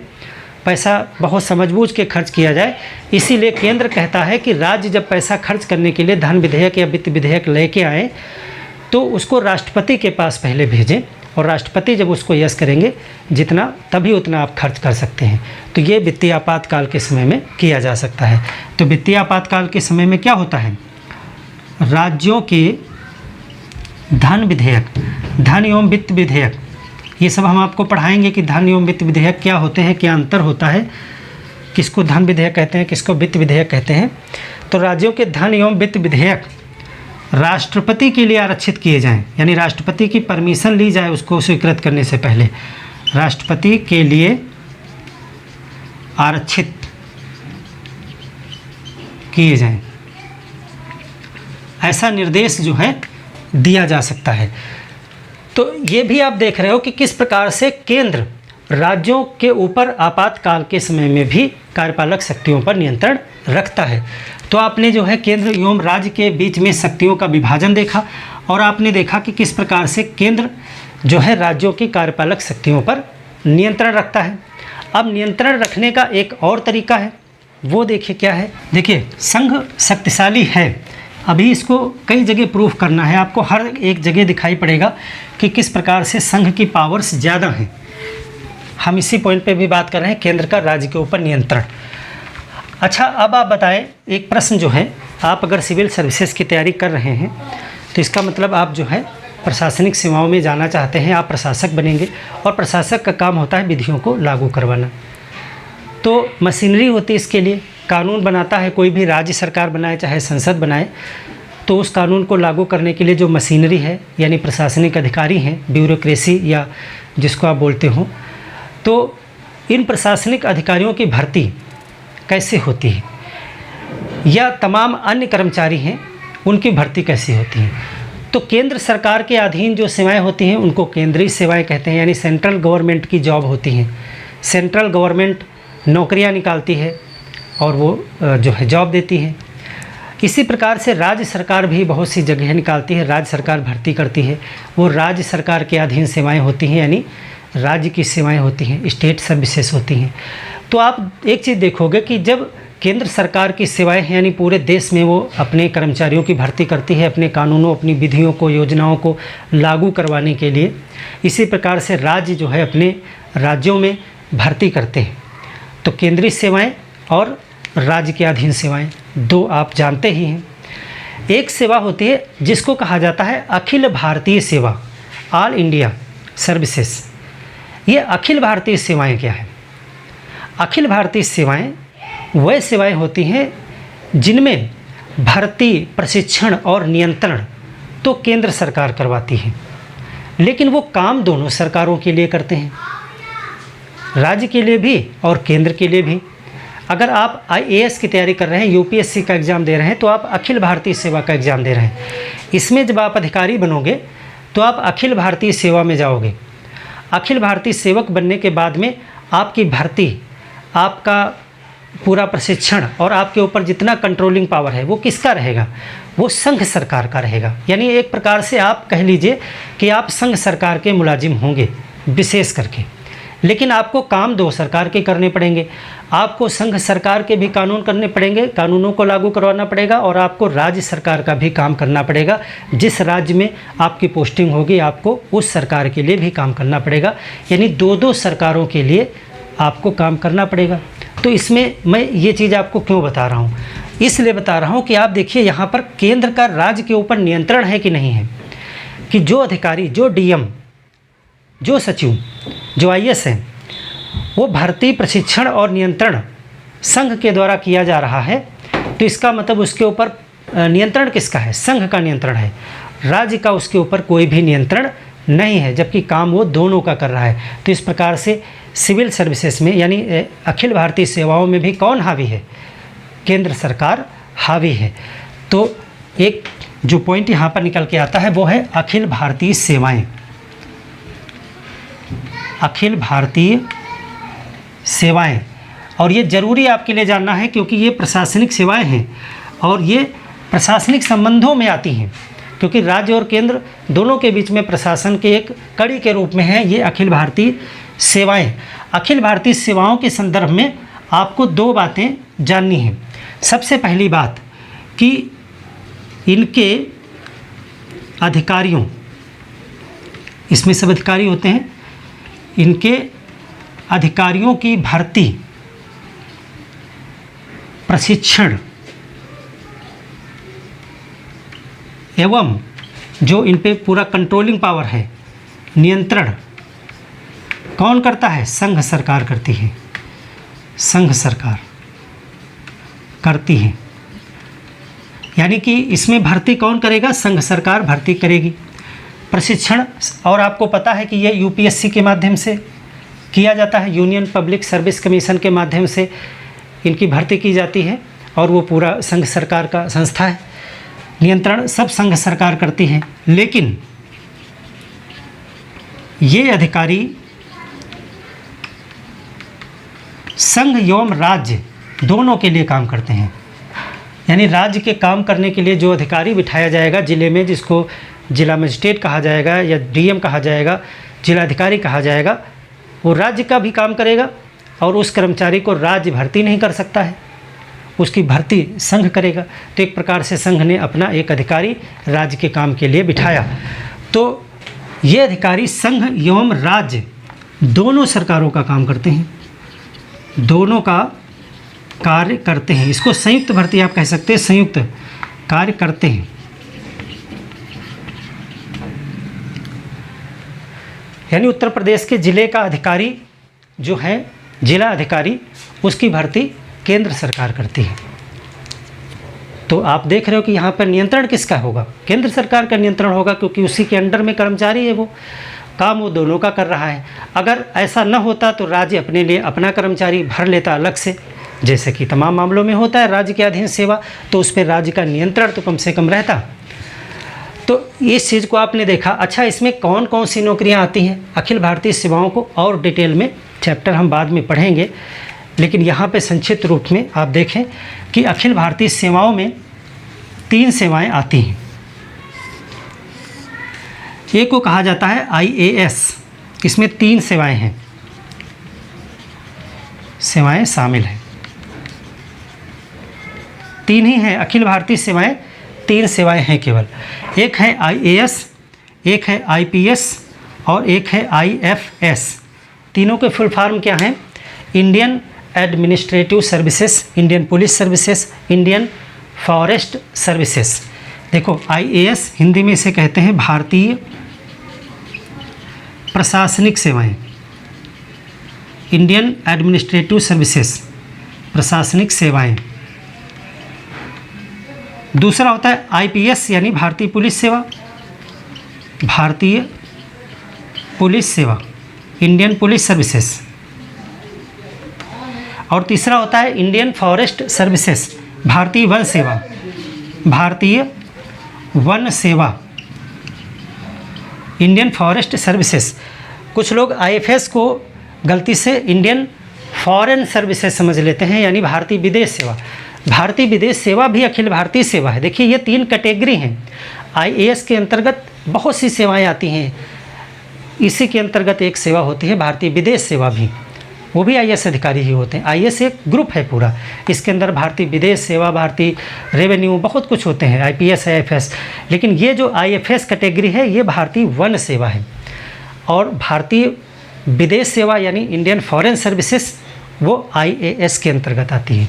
पैसा बहुत समझबूझ के खर्च किया जाए। इसीलिए केंद्र कहता है कि राज्य जब पैसा खर्च करने के लिए धन विधेयक या वित्त विधेयक लेके आए तो उसको राष्ट्रपति के पास पहले भेजें, और राष्ट्रपति जब उसको यस करेंगे जितना, तभी उतना आप खर्च कर सकते हैं। तो ये वित्तीय आपातकाल के समय में किया जा सकता है। तो वित्तीय आपातकाल के समय में क्या होता है? राज्यों के धन विधेयक, धन एवं वित्त विधेयक, ये सब हम आपको पढ़ाएंगे कि धन एवं वित्त विधेयक क्या होते हैं, क्या अंतर होता है, किसको धन विधेयक कहते हैं, किसको वित्त विधेयक कहते हैं। तो राज्यों के धन एवं वित्त विधेयक राष्ट्रपति के लिए आरक्षित किए जाएं, यानी राष्ट्रपति की परमिशन ली जाए उसको स्वीकृत करने से पहले, राष्ट्रपति के लिए आरक्षित किए जाएं, ऐसा निर्देश जो है दिया जा सकता है। तो ये भी आप देख रहे हो कि किस प्रकार से केंद्र राज्यों के ऊपर आपातकाल के समय में भी कार्यपालक शक्तियों पर नियंत्रण रखता है। तो आपने जो है केंद्र एवं राज्य के बीच में शक्तियों का विभाजन देखा, और आपने देखा कि किस प्रकार से केंद्र जो है राज्यों की कार्यपालक शक्तियों पर नियंत्रण रखता है। अब नियंत्रण रखने का एक और तरीका है, वो देखिए क्या है। देखिए, संघ शक्तिशाली है, अभी इसको कई जगह प्रूफ करना है, आपको हर एक जगह दिखाई पड़ेगा कि किस प्रकार से संघ की पावर्स ज़्यादा हैं। हम इसी पॉइंट पे भी बात कर रहे हैं, केंद्र का राज्य के ऊपर नियंत्रण। अच्छा, अब आप बताएं, एक प्रश्न जो है, आप अगर सिविल सर्विसेज की तैयारी कर रहे हैं तो इसका मतलब आप जो है प्रशासनिक सेवाओं में जाना चाहते हैं, आप प्रशासक बनेंगे, और प्रशासक का काम होता है विधियों को लागू करवाना। तो मशीनरी होती है इसके लिए, कानून बनाता है कोई भी राज्य सरकार बनाए चाहे संसद बनाए, तो उस कानून को लागू करने के लिए जो मशीनरी है, यानी प्रशासनिक अधिकारी हैं, ब्यूरोक्रेसी या जिसको आप बोलते हो, तो इन प्रशासनिक अधिकारियों की भर्ती कैसे होती है, या तमाम अन्य कर्मचारी हैं उनकी भर्ती कैसे होती है। तो केंद्र सरकार के अधीन जो सेवाएं होती हैं उनको केंद्रीय सेवाएं कहते हैं, यानी सेंट्रल गवर्नमेंट की जॉब होती हैं। सेंट्रल गवर्नमेंट नौकरियां निकालती है और वो जो है जॉब देती है। इसी प्रकार से राज्य सरकार भी बहुत सी जगह निकालती है, राज्य सरकार भर्ती करती है, वो राज्य सरकार के अधीन सेवाएं होती हैं, यानी राज्य की सेवाएं होती हैं, स्टेट सर्विसेज होती हैं। तो आप एक चीज़ देखोगे कि जब केंद्र सरकार की सेवाएं हैं, यानी पूरे देश में वो अपने कर्मचारियों की भर्ती करती है, अपने कानूनों, अपनी विधियों को, योजनाओं को लागू करवाने के लिए। इसी प्रकार से राज्य जो है अपने राज्यों में भर्ती करते हैं। तो केंद्रीय सेवाएं और राज्य के अधीन सेवाएं दो आप जानते ही हैं। एक सेवा होती है जिसको कहा जाता है अखिल भारतीय सेवा, ऑल इंडिया सर्विसेज। ये अखिल भारतीय सेवाएं क्या है? अखिल भारतीय सेवाएं वह सेवाएं होती हैं जिनमें भर्ती, प्रशिक्षण और नियंत्रण तो केंद्र सरकार करवाती है, लेकिन वो काम दोनों सरकारों के लिए करते हैं, राज्य के लिए भी और केंद्र के लिए भी। अगर आप IAS की तैयारी कर रहे हैं, UPSC का एग्ज़ाम दे रहे हैं, तो आप अखिल भारतीय सेवा का एग्ज़ाम दे रहे हैं। इसमें जब आप अधिकारी बनोगे तो आप अखिल भारतीय सेवा में जाओगे। अखिल भारतीय सेवक बनने के बाद में आपकी भर्ती, आपका पूरा प्रशिक्षण और आपके ऊपर जितना कंट्रोलिंग पावर है वो किसका रहेगा? वो संघ सरकार का रहेगा। यानी एक प्रकार से आप कह लीजिए कि आप संघ सरकार के मुलाजिम होंगे विशेष करके, लेकिन आपको काम दो सरकार के करने पड़ेंगे। आपको संघ सरकार के भी कानून करने पड़ेंगे, कानूनों को लागू करवाना पड़ेगा, और आपको राज्य सरकार का भी काम करना पड़ेगा। जिस राज्य में आपकी पोस्टिंग होगी आपको उस सरकार के लिए भी काम करना पड़ेगा, यानी दो दो सरकारों के लिए आपको काम करना पड़ेगा। तो इसमें मैं ये चीज़ आपको क्यों बता रहा हूँ? इसलिए बता रहा हूँ कि आप देखिए यहाँ पर केंद्र का राज्य के ऊपर नियंत्रण है कि नहीं है, कि जो अधिकारी, जो DM, जो सचिव, जो IS हैं, वो भर्ती, प्रशिक्षण और नियंत्रण संघ के द्वारा किया जा रहा है। तो इसका मतलब उसके ऊपर नियंत्रण किसका है? संघ का नियंत्रण है। राज्य का उसके ऊपर कोई भी नियंत्रण नहीं है, जबकि काम वो दोनों का कर रहा है। तो इस प्रकार से सिविल सर्विसेज में यानी अखिल भारतीय सेवाओं में भी कौन हावी है? केंद्र सरकार हावी है। तो एक जो पॉइंट यहाँ पर निकल के आता है वो है अखिल भारतीय सेवाएं। अखिल भारतीय सेवाएं, और ये ज़रूरी आपके लिए जानना है क्योंकि ये प्रशासनिक सेवाएं हैं और ये प्रशासनिक संबंधों में आती हैं, क्योंकि राज्य और केंद्र दोनों के बीच में प्रशासन के एक कड़ी के रूप में है ये अखिल भारतीय सेवाएं। अखिल भारतीय सेवाओं के संदर्भ में आपको दो बातें जाननी हैं। सबसे पहली बात कि इनके अधिकारियों, इसमें सब अधिकारी होते हैं, इनके अधिकारियों की भर्ती, प्रशिक्षण एवं जो इन पे पूरा कंट्रोलिंग पावर है, नियंत्रण कौन करता है? संघ सरकार करती है। संघ सरकार करती है, यानी कि इसमें भर्ती कौन करेगा? संघ सरकार भर्ती करेगी। प्रशिक्षण, और आपको पता है कि ये यूपीएससी के माध्यम से किया जाता है, यूनियन पब्लिक सर्विस कमीशन के माध्यम से इनकी भर्ती की जाती है और वो पूरा संघ सरकार का संस्था है। नियंत्रण सब संघ सरकार करती है, लेकिन ये अधिकारी संघ एवं राज्य दोनों के लिए काम करते हैं। यानी राज्य के काम करने के लिए जो अधिकारी बिठाया जाएगा जिले में, जिसको जिला मजिस्ट्रेट कहा जाएगा या डीएम कहा जाएगा, जिलाधिकारी कहा जाएगा, वो राज्य का भी काम करेगा और उस कर्मचारी को राज्य भर्ती नहीं कर सकता है, उसकी भर्ती संघ करेगा। तो एक प्रकार से संघ ने अपना एक अधिकारी राज्य के काम के लिए बिठाया। तो ये अधिकारी संघ एवं राज्य दोनों सरकारों का काम करते हैं, दोनों का कार्य करते हैं। इसको संयुक्त भर्ती आप कह सकते हैं, संयुक्त कार्य करते हैं। यानी उत्तर प्रदेश के जिले का अधिकारी जो है, जिला अधिकारी, उसकी भर्ती केंद्र सरकार करती है। तो आप देख रहे हो कि यहाँ पर नियंत्रण किसका होगा? केंद्र सरकार का नियंत्रण होगा, क्योंकि उसी के अंडर में कर्मचारी है, वो काम वो दोनों का कर रहा है। अगर ऐसा न होता तो राज्य अपने लिए अपना कर्मचारी भर लेता अलग से, जैसे कि तमाम मामलों में होता है राज्य के अधीन सेवा, तो उस पर राज्य का नियंत्रण तो कम से कम रहता। तो इस चीज़ को आपने देखा। अच्छा, इसमें कौन कौन सी नौकरियां आती हैं अखिल भारतीय सेवाओं को, और डिटेल में चैप्टर हम बाद में पढ़ेंगे, लेकिन यहाँ पे संक्षिप्त रूप में आप देखें कि अखिल भारतीय सेवाओं में 3 सेवाएं आती हैं। एक को कहा जाता है IAS, इसमें 3 सेवाएं हैं, सेवाएं शामिल हैं, 3 ही हैं अखिल भारतीय सेवाएं, 3 सेवाएं हैं केवल। एक है IAS, एक है IPS और एक है IFS। तीनों के फुल फॉर्म क्या हैं? Indian administrative services, Indian police services, Indian forest services. देखो, IAS हिंदी में इसे कहते हैं भारतीय प्रशासनिक सेवाएं, इंडियन एडमिनिस्ट्रेटिव सर्विसेज प्रशासनिक सेवाएं। दूसरा होता है IPS यानी भारतीय पुलिस सेवा, भारतीय पुलिस सेवा, इंडियन पुलिस सर्विसेज। और तीसरा होता है इंडियन फॉरेस्ट सर्विसेज, भारतीय वन सेवा, भारतीय वन सेवा, इंडियन फॉरेस्ट सर्विसेज। कुछ लोग IFS को गलती से इंडियन फॉरेन सर्विसेज समझ लेते हैं, यानी भारतीय विदेश सेवा। भारतीय विदेश सेवा भी अखिल भारतीय सेवा है। देखिए, ये 3 कैटेगरी हैं। IAS के अंतर्गत बहुत सी सेवाएं आती हैं, इसी के अंतर्गत एक सेवा होती है भारतीय विदेश सेवा भी, वो भी IAS अधिकारी ही होते हैं। IAS एक ग्रुप है पूरा, इसके अंदर भारतीय विदेश सेवा, भारतीय रेवेन्यू, बहुत कुछ होते हैं, IPS, IFS। लेकिन ये जो IFS कैटेगरी है ये भारतीय वन सेवा है, और भारतीय विदेश सेवा यानी इंडियन फॉरेन सर्विसेज वो IAS के अंतर्गत आती है।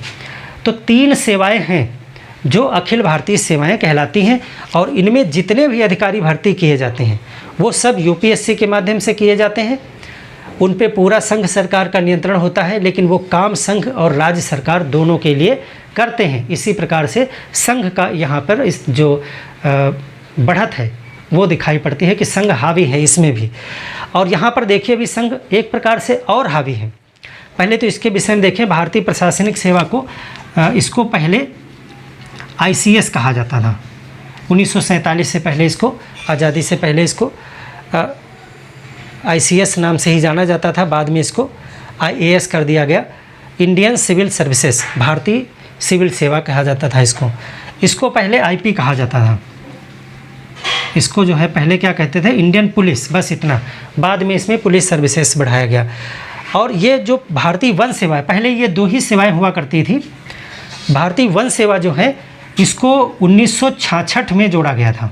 तो 3 सेवाएं हैं जो अखिल भारतीय सेवाएं कहलाती हैं, और इनमें जितने भी अधिकारी भर्ती किए जाते हैं वो सब UPSC के माध्यम से किए जाते हैं, उन पे पूरा संघ सरकार का नियंत्रण होता है, लेकिन वो काम संघ और राज्य सरकार दोनों के लिए करते हैं। इसी प्रकार से संघ का यहाँ पर इस जो बढ़त है वो दिखाई पड़ती है कि संघ हावी है इसमें भी। और यहाँ पर देखिए अभी संघ एक प्रकार से और हावी है। पहले तो इसके विषय में देखें, भारतीय प्रशासनिक सेवा को इसको पहले ICS कहा जाता था। 1947 से पहले इसको, आज़ादी से पहले इसको ICS नाम से ही जाना जाता था। बाद में इसको IAS कर दिया गया, इंडियन सिविल सर्विसेज, भारतीय सिविल सेवा कहा जाता था इसको। इसको पहले IP कहा जाता था। इसको जो है पहले क्या कहते थे, इंडियन पुलिस, बस इतना। बाद में इसमें पुलिस सर्विसेज बढ़ाया गया। और ये जो भारतीय वन सेवा है, पहले ये 2 ही सेवाएं हुआ करती थी। भारतीय वन सेवा जो है इसको 1966 में जोड़ा गया था।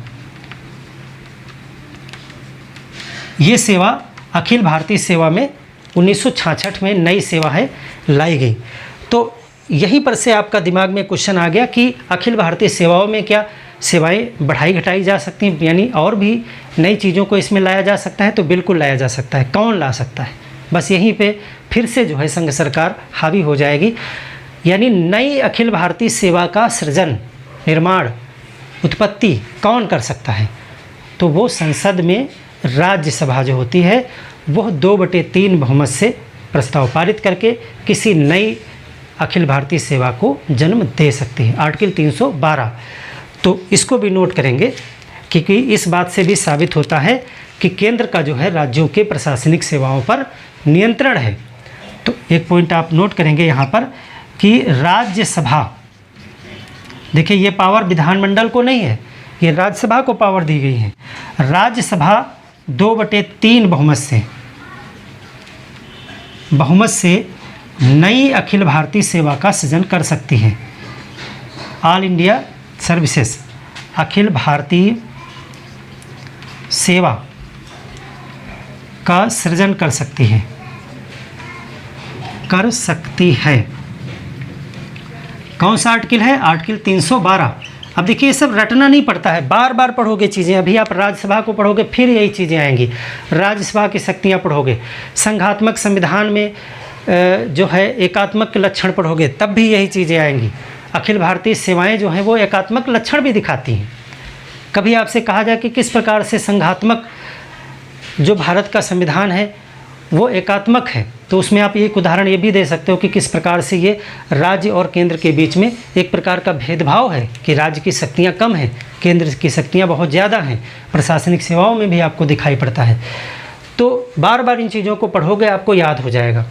ये सेवा अखिल भारतीय सेवा में 1966 में नई सेवा है लाई गई। तो यहीं पर से आपका दिमाग में क्वेश्चन आ गया कि अखिल भारतीय सेवाओं में क्या सेवाएं बढ़ाई घटाई जा सकती हैं, यानी और भी नई चीज़ों को इसमें लाया जा सकता है? तो बिल्कुल लाया जा सकता है। कौन ला सकता है? बस यहीं पे फिर से जो है संघ सरकार हावी हो जाएगी। यानी नई अखिल भारतीय सेवा का सृजन, निर्माण, उत्पत्ति कौन कर सकता है? तो वो संसद में राज्यसभा जो होती है वह 2/3 बहुमत से प्रस्ताव पारित करके किसी नई अखिल भारतीय सेवा को जन्म दे सकती है। आर्टिकल 312। तो इसको भी नोट करेंगे क्योंकि इस बात से भी साबित होता है कि केंद्र का जो है राज्यों के प्रशासनिक सेवाओं पर नियंत्रण है। तो एक पॉइंट आप नोट करेंगे यहाँ पर कि राज्यसभा, देखिए ये पावर विधानमंडल को नहीं है, ये राज्यसभा को पावर दी गई है। राज्यसभा 2/3 बहुमत से नई अखिल भारतीय सेवा का सृजन कर सकती है। All India services, Akhil Bharatiya सेवा का सृजन कर सकती है, कौन सा आर्टिकल है? आर्टिकल 312। अब देखिए ये सब रटना नहीं पड़ता है, बार बार पढ़ोगे चीज़ें। अभी आप राज्यसभा को पढ़ोगे फिर यही चीज़ें आएंगी। राज्यसभा की शक्तियाँ पढ़ोगे, संघात्मक संविधान में जो है एकात्मक लक्षण पढ़ोगे तब भी यही चीज़ें आएंगी। अखिल भारतीय सेवाएं जो हैं वो एकात्मक लक्षण भी दिखाती हैं। कभी आपसे कहा जाए कि किस प्रकार से संघात्मक जो भारत का संविधान है वो एकात्मक है, तो उसमें आप एक उदाहरण ये भी दे सकते हो कि किस प्रकार से ये राज्य और केंद्र के बीच में एक प्रकार का भेदभाव है कि राज्य की शक्तियाँ कम हैं, केंद्र की शक्तियाँ बहुत ज़्यादा हैं। प्रशासनिक सेवाओं में भी आपको दिखाई पड़ता है। तो बार बार इन चीज़ों को पढ़ोगे आपको याद हो जाएगा।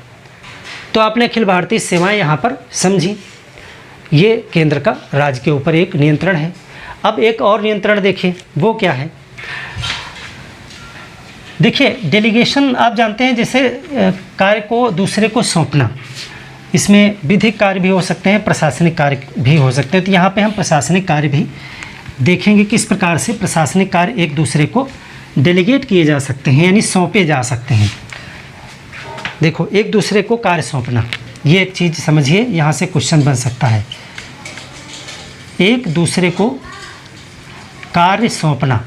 तो आपने अखिल भारतीय सेवाएं यहाँ पर समझी, ये केंद्र का राज्य के ऊपर एक नियंत्रण है। अब एक और नियंत्रण देखिए, वो क्या है? देखिए डेलीगेशन, आप जानते हैं जैसे कार्य को दूसरे को सौंपना, इसमें विधिक कार्य भी हो सकते हैं, प्रशासनिक कार्य भी हो सकते हैं। तो यहाँ पे हम प्रशासनिक कार्य भी देखेंगे, किस प्रकार से प्रशासनिक कार्य एक दूसरे को डेलीगेट किए जा सकते हैं, यानी सौंपे जा सकते हैं। देखो, एक दूसरे को कार्य सौंपना, ये एक चीज़ समझिए, यहाँ से क्वेश्चन बन सकता है। एक दूसरे को कार्य सौंपना,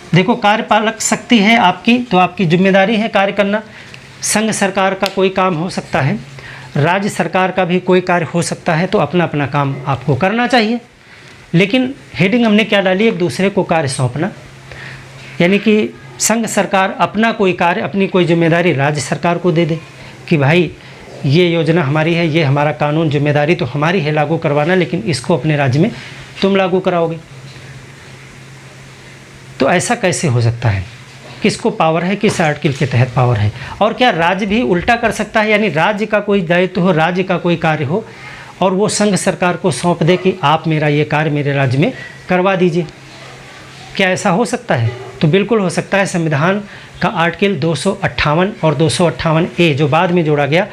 देखो कार्यपालक शक्ति है आपकी, तो आपकी जिम्मेदारी है कार्य करना। संघ सरकार का कोई काम हो सकता है, राज्य सरकार का भी कोई कार्य हो सकता है, तो अपना अपना काम आपको करना चाहिए। लेकिन हेडिंग हमने क्या डाली? एक दूसरे को कार्य सौंपना, यानी कि संघ सरकार अपना कोई कार्य, अपनी कोई जिम्मेदारी राज्य सरकार को दे दे कि भाई ये योजना हमारी है, ये हमारा कानून, जिम्मेदारी तो हमारी है लागू करवाना, लेकिन इसको अपने राज्य में तुम लागू कराओगे। तो ऐसा कैसे हो सकता है? किसको पावर है, किस आर्टिकल के तहत पावर है? और क्या राज्य भी उल्टा कर सकता है, यानी राज्य का कोई दायित्व हो, राज्य का कोई कार्य हो और वो संघ सरकार को सौंप दे कि आप मेरा ये कार्य मेरे राज्य में करवा दीजिए? क्या ऐसा हो सकता है? तो बिल्कुल हो सकता है। संविधान का आर्टिकल 258 और 258A जो बाद में जोड़ा गया,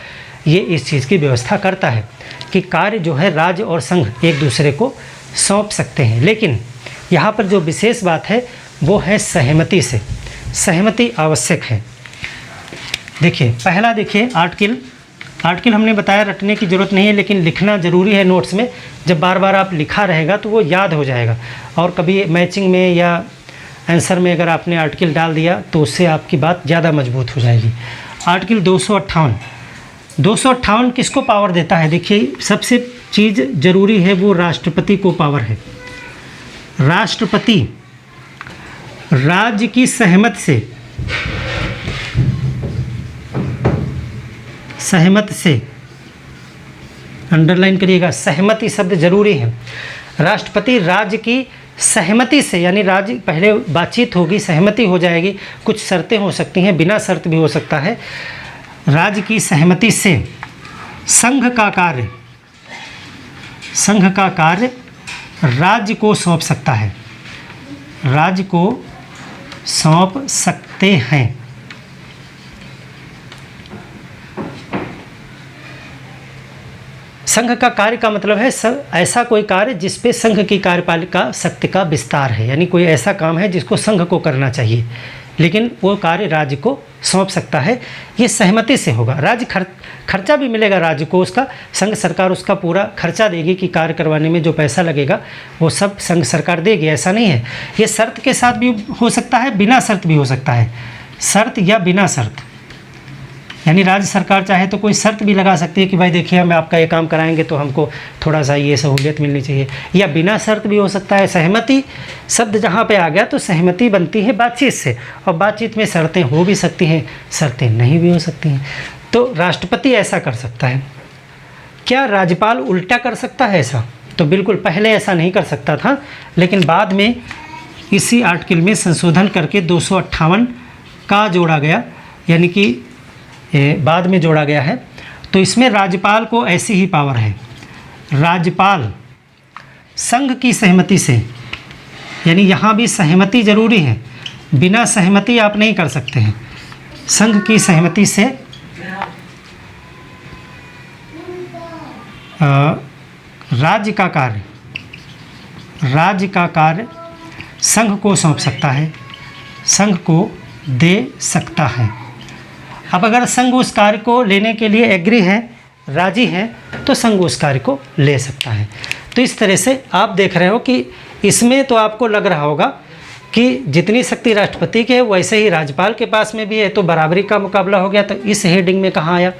ये इस चीज़ की व्यवस्था करता है कि कार्य जो है राज्य और संघ एक दूसरे को सौंप सकते हैं। लेकिन यहाँ पर जो विशेष बात है वो है सहमति से, सहमति आवश्यक है। देखिए पहला, देखिए आर्टिकल हमने बताया रटने की ज़रूरत नहीं है, लेकिन लिखना ज़रूरी है नोट्स में। जब बार बार आप लिखा रहेगा तो वो याद हो जाएगा, और कभी मैचिंग में या आंसर में अगर आपने आर्टिकल डाल दिया तो उससे आपकी बात ज़्यादा मजबूत हो जाएगी। आर्टिकल 258 किसको पावर देता है? देखिए, सबसे चीज़ ज़रूरी है वो राष्ट्रपति को पावर है। राष्ट्रपति राज्य की सहमति से अंडरलाइन करिएगा, सहमति शब्द जरूरी है। राष्ट्रपति राज्य की सहमति से, यानी राज्य पहले बातचीत होगी, सहमति हो जाएगी, कुछ शर्तें हो सकती हैं, बिना शर्त भी हो सकता है। राज्य की सहमति से संघ का कार्य राज्य को सौंप सकता है, राज्य को सौंप सकते हैं। संघ का कार्य का मतलब है ऐसा कोई कार्य जिस पे संघ की कार्यपालिका शक्ति का विस्तार है, यानी कोई ऐसा काम है जिसको संघ को करना चाहिए, लेकिन वो कार्य राज्य को सौंप सकता है। ये सहमति से होगा। राज्य खर्चा भी मिलेगा राज्य को, उसका संघ सरकार उसका पूरा खर्चा देगी कि कार्य करवाने में जो पैसा लगेगा वो सब संघ सरकार देगी, ऐसा नहीं है। ये शर्त के साथ भी हो सकता है, बिना शर्त भी हो सकता है। शर्त या बिना शर्त, यानी राज्य सरकार चाहे तो कोई शर्त भी लगा सकती है कि भाई देखिए हम आपका ये काम कराएंगे तो हमको थोड़ा सा ये सहूलियत मिलनी चाहिए, या बिना शर्त भी हो सकता है। सहमति शब्द जहाँ पे आ गया तो सहमति बनती है बातचीत से, और बातचीत में शर्तें हो भी सकती हैं, शर्तें नहीं भी हो सकती हैं। तो राष्ट्रपति ऐसा कर सकता है। क्या राज्यपाल उल्टा कर सकता है ऐसा? तो बिल्कुल पहले ऐसा नहीं कर सकता था, लेकिन बाद में इसी आर्टिकल में संशोधन करके 258 का जोड़ा गया, यानी कि बाद में जोड़ा गया है। तो इसमें राज्यपाल को ऐसी ही पावर है। राज्यपाल संघ की सहमति से, यानी यहाँ भी सहमति जरूरी है, बिना सहमति आप नहीं कर सकते हैं। संघ की सहमति से राज्य का कार्य संघ को सौंप सकता है, संघ को दे सकता है। अब अगर संघ उस कार्य को लेने के लिए एग्री है, राजी है, तो संघ उस कार्य को ले सकता है। तो इस तरह से आप देख रहे हो कि इसमें तो आपको लग रहा होगा कि जितनी शक्ति राष्ट्रपति की है वैसे ही राज्यपाल के पास में भी है, तो बराबरी का मुकाबला हो गया। तो इस हेडिंग में कहाँ आया?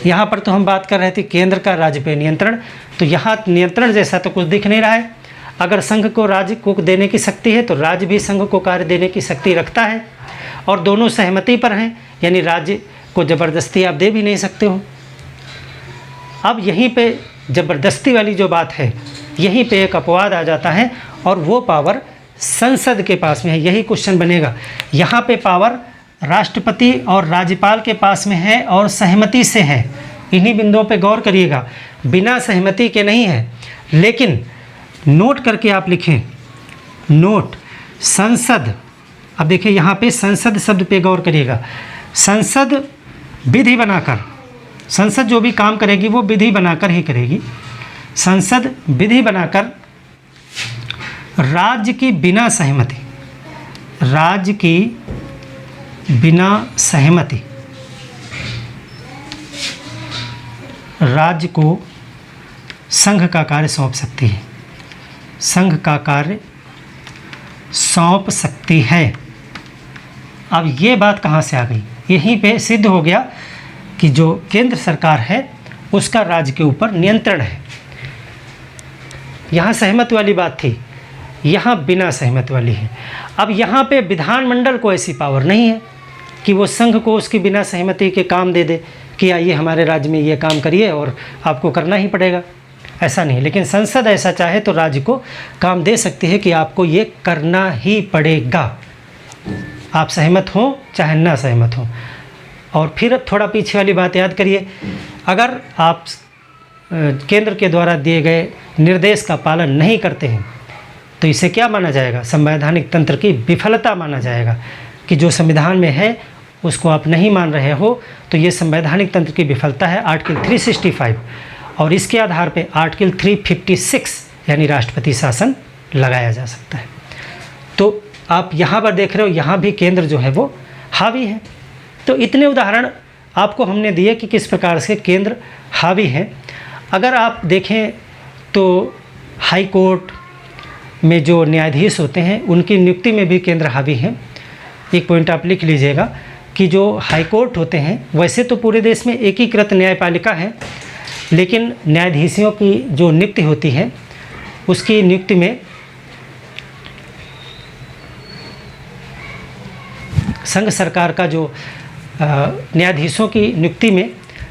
यहाँ पर तो हम बात कर रहे थे केंद्र का राज्य पे नियंत्रण, तो यहाँ नियंत्रण जैसा तो कुछ दिख नहीं रहा है। अगर संघ को राज्य को देने की शक्ति है तो राज्य भी संघ को कार्य देने की शक्ति रखता है, और दोनों सहमति पर हैं, यानी राज्य को ज़बरदस्ती आप दे भी नहीं सकते हो। अब यहीं पे ज़बरदस्ती वाली जो बात है, यहीं पे एक अपवाद आ जाता है, और वो पावर संसद के पास में है। यही क्वेश्चन बनेगा। यहाँ पे पावर राष्ट्रपति और राज्यपाल के पास में है और सहमति से है। इन्हीं बिंदुओं पे गौर करिएगा, बिना सहमति के नहीं है। लेकिन नोट करके आप लिखें, नोट संसद। अब देखिए यहाँ पे संसद शब्द पे गौर करिएगा। संसद विधि बनाकर, संसद जो भी काम करेगी वो विधि बनाकर ही करेगी। संसद विधि बनाकर राज्य की बिना सहमति, राज्य की बिना सहमति राज्य को संघ का कार्य सौंप सकती है, संघ का कार्य सौंप सकती है। अब ये बात कहाँ से आ गई? यहीं पे सिद्ध हो गया कि जो केंद्र सरकार है उसका राज्य के ऊपर नियंत्रण है। यहाँ सहमत वाली बात थी, यहाँ बिना सहमत वाली है। अब यहाँ पे विधानमंडल को ऐसी पावर नहीं है कि वो संघ को उसकी बिना सहमति के काम दे दे कि आइए हमारे राज्य में ये काम करिए और आपको करना ही पड़ेगा, ऐसा नहीं। लेकिन संसद ऐसा चाहे तो राज्य को काम दे सकती है कि आपको ये करना ही पड़ेगा, आप सहमत हो चाहे ना सहमत हो। और फिर थोड़ा पीछे वाली बात याद करिए, अगर आप केंद्र के द्वारा दिए गए निर्देश का पालन नहीं करते हैं तो इसे क्या माना जाएगा? संवैधानिक तंत्र की विफलता माना जाएगा कि जो संविधान में है उसको आप नहीं मान रहे हो, तो ये संवैधानिक तंत्र की विफलता है। आर्टिकल 365 और इसके आधार पे आर्टिकल 356 यानी राष्ट्रपति शासन लगाया जा सकता है। तो आप यहाँ पर देख रहे हो, यहाँ भी केंद्र जो है वो हावी है। तो इतने उदाहरण आपको हमने दिए कि किस प्रकार से केंद्र हावी है। अगर आप देखें तो हाई कोर्ट, में जो न्यायाधीश होते हैं उनकी नियुक्ति में भी केंद्र हावी है। एक पॉइंट आप लिख लीजिएगा कि जो हाई कोर्ट होते हैं, वैसे तो पूरे देश में एकीकृत न्यायपालिका है, लेकिन न्यायाधीशों की जो नियुक्ति होती है उसकी नियुक्ति में संघ सरकार का जो न्यायाधीशों की नियुक्ति में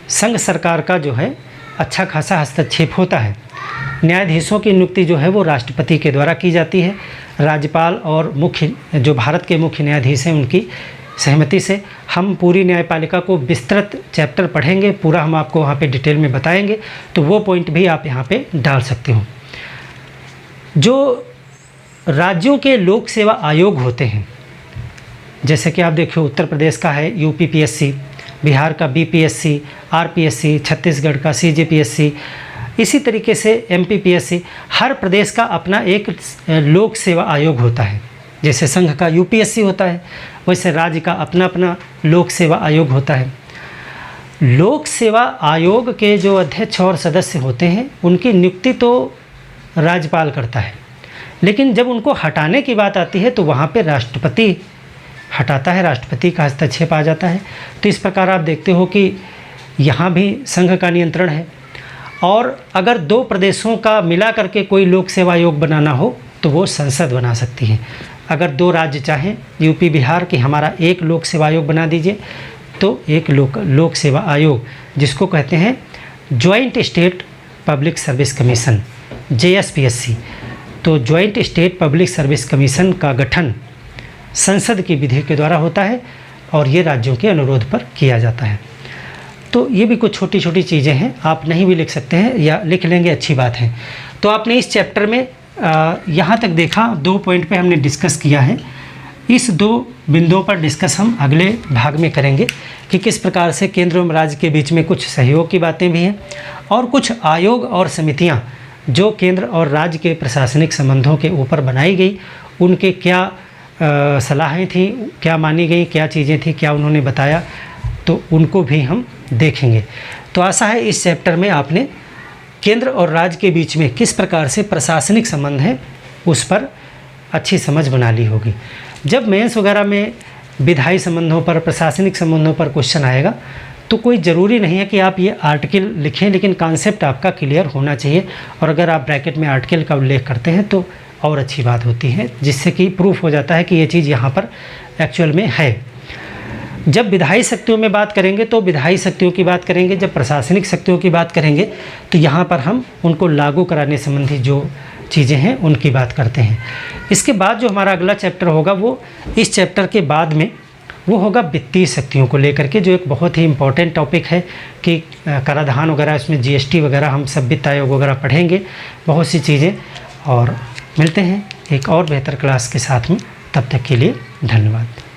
संघ सरकार का जो है अच्छा खासा हस्तक्षेप होता है। न्यायाधीशों की नियुक्ति जो है वो राष्ट्रपति के द्वारा की जाती है। राज्यपाल और मुख्य जो भारत के मुख्य न्यायाधीश हैं उनकी सहमति से। हम पूरी न्यायपालिका को विस्तृत चैप्टर पढ़ेंगे, पूरा हम आपको वहाँ पे डिटेल में बताएंगे, तो वो पॉइंट भी आप यहाँ पे डाल सकते हो। जो राज्यों के लोक सेवा आयोग होते हैं, जैसे कि आप देखिए उत्तर प्रदेश का है यूपीपीएससी, बिहार का बीपीएससी, आरपीएससी, छत्तीसगढ़ का सीजेपीएससी, इसी तरीके से एमपीपीएससी। हर प्रदेश का अपना एक लोक सेवा आयोग होता है। जैसे संघ का यूपीएससी होता है, वैसे राज्य का अपना अपना लोक सेवा आयोग होता है। लोक सेवा आयोग के जो अध्यक्ष और सदस्य होते हैं उनकी नियुक्ति तो राज्यपाल करता है, लेकिन जब उनको हटाने की बात आती है तो वहाँ पे राष्ट्रपति हटाता है, राष्ट्रपति का हस्तक्षेप आ जाता है। तो इस प्रकार आप देखते हो कि यहाँ भी संघ का नियंत्रण है। और अगर दो प्रदेशों का मिला करके कोई लोक सेवा आयोग बनाना हो तो वो संसद बना सकती है। अगर दो राज्य चाहें यूपी बिहार कि हमारा एक लोक सेवा आयोग बना दीजिए, तो एक लोक सेवा आयोग जिसको कहते हैं joint state public service commission, JSPSC, तो joint state public service commission का गठन संसद की विधि के द्वारा होता है और ये राज्यों के अनुरोध पर किया जाता है। तो ये भी कुछ छोटी छोटी चीज़ें हैं, आप नहीं भी लिख सकते हैं या लिख लेंगे, अच्छी बात है। तो आपने इस चैप्टर में यहाँ तक देखा, 2 पॉइंट पे हमने डिस्कस किया है। इस 2 बिंदुओं पर डिस्कस हम अगले भाग में करेंगे कि किस प्रकार से केंद्र एवं राज्य के बीच में कुछ सहयोग की बातें भी हैं और कुछ आयोग और समितियाँ जो केंद्र और राज्य के प्रशासनिक संबंधों के ऊपर बनाई गई, उनके क्या सलाहें थी, क्या मानी गई, क्या चीज़ें थी, क्या उन्होंने बताया, तो उनको भी हम देखेंगे। तो आशा है इस चैप्टर में आपने केंद्र और राज्य के बीच में किस प्रकार से प्रशासनिक संबंध है उस पर अच्छी समझ बना ली होगी। जब मेंस वगैरह में विधायी संबंधों पर, प्रशासनिक संबंधों पर क्वेश्चन आएगा तो कोई ज़रूरी नहीं है कि आप ये आर्टिकल लिखें, लेकिन कॉन्सेप्ट आपका क्लियर होना चाहिए। और अगर आप ब्रैकेट में आर्टिकल का उल्लेख करते हैं तो और अच्छी बात होती है, जिससे कि प्रूफ हो जाता है कि ये चीज़ यहाँ पर एक्चुअल में है। जब विधायी शक्तियों में बात करेंगे तो विधायी शक्तियों की बात करेंगे, जब प्रशासनिक शक्तियों की बात करेंगे तो यहाँ पर हम उनको लागू कराने संबंधी जो चीज़ें हैं उनकी बात करते हैं। इसके बाद जो हमारा अगला चैप्टर होगा वो इस चैप्टर के बाद में वो होगा वित्तीय शक्तियों को लेकर के, जो एक बहुत ही इम्पॉर्टेंट टॉपिक है कि कराधान वगैरह, इसमें GST वगैरह हम सब वित्त आयोग वगैरह पढ़ेंगे, बहुत सी चीज़ें। और मिलते हैं एक और बेहतर क्लास के साथ में, तब तक के लिए धन्यवाद।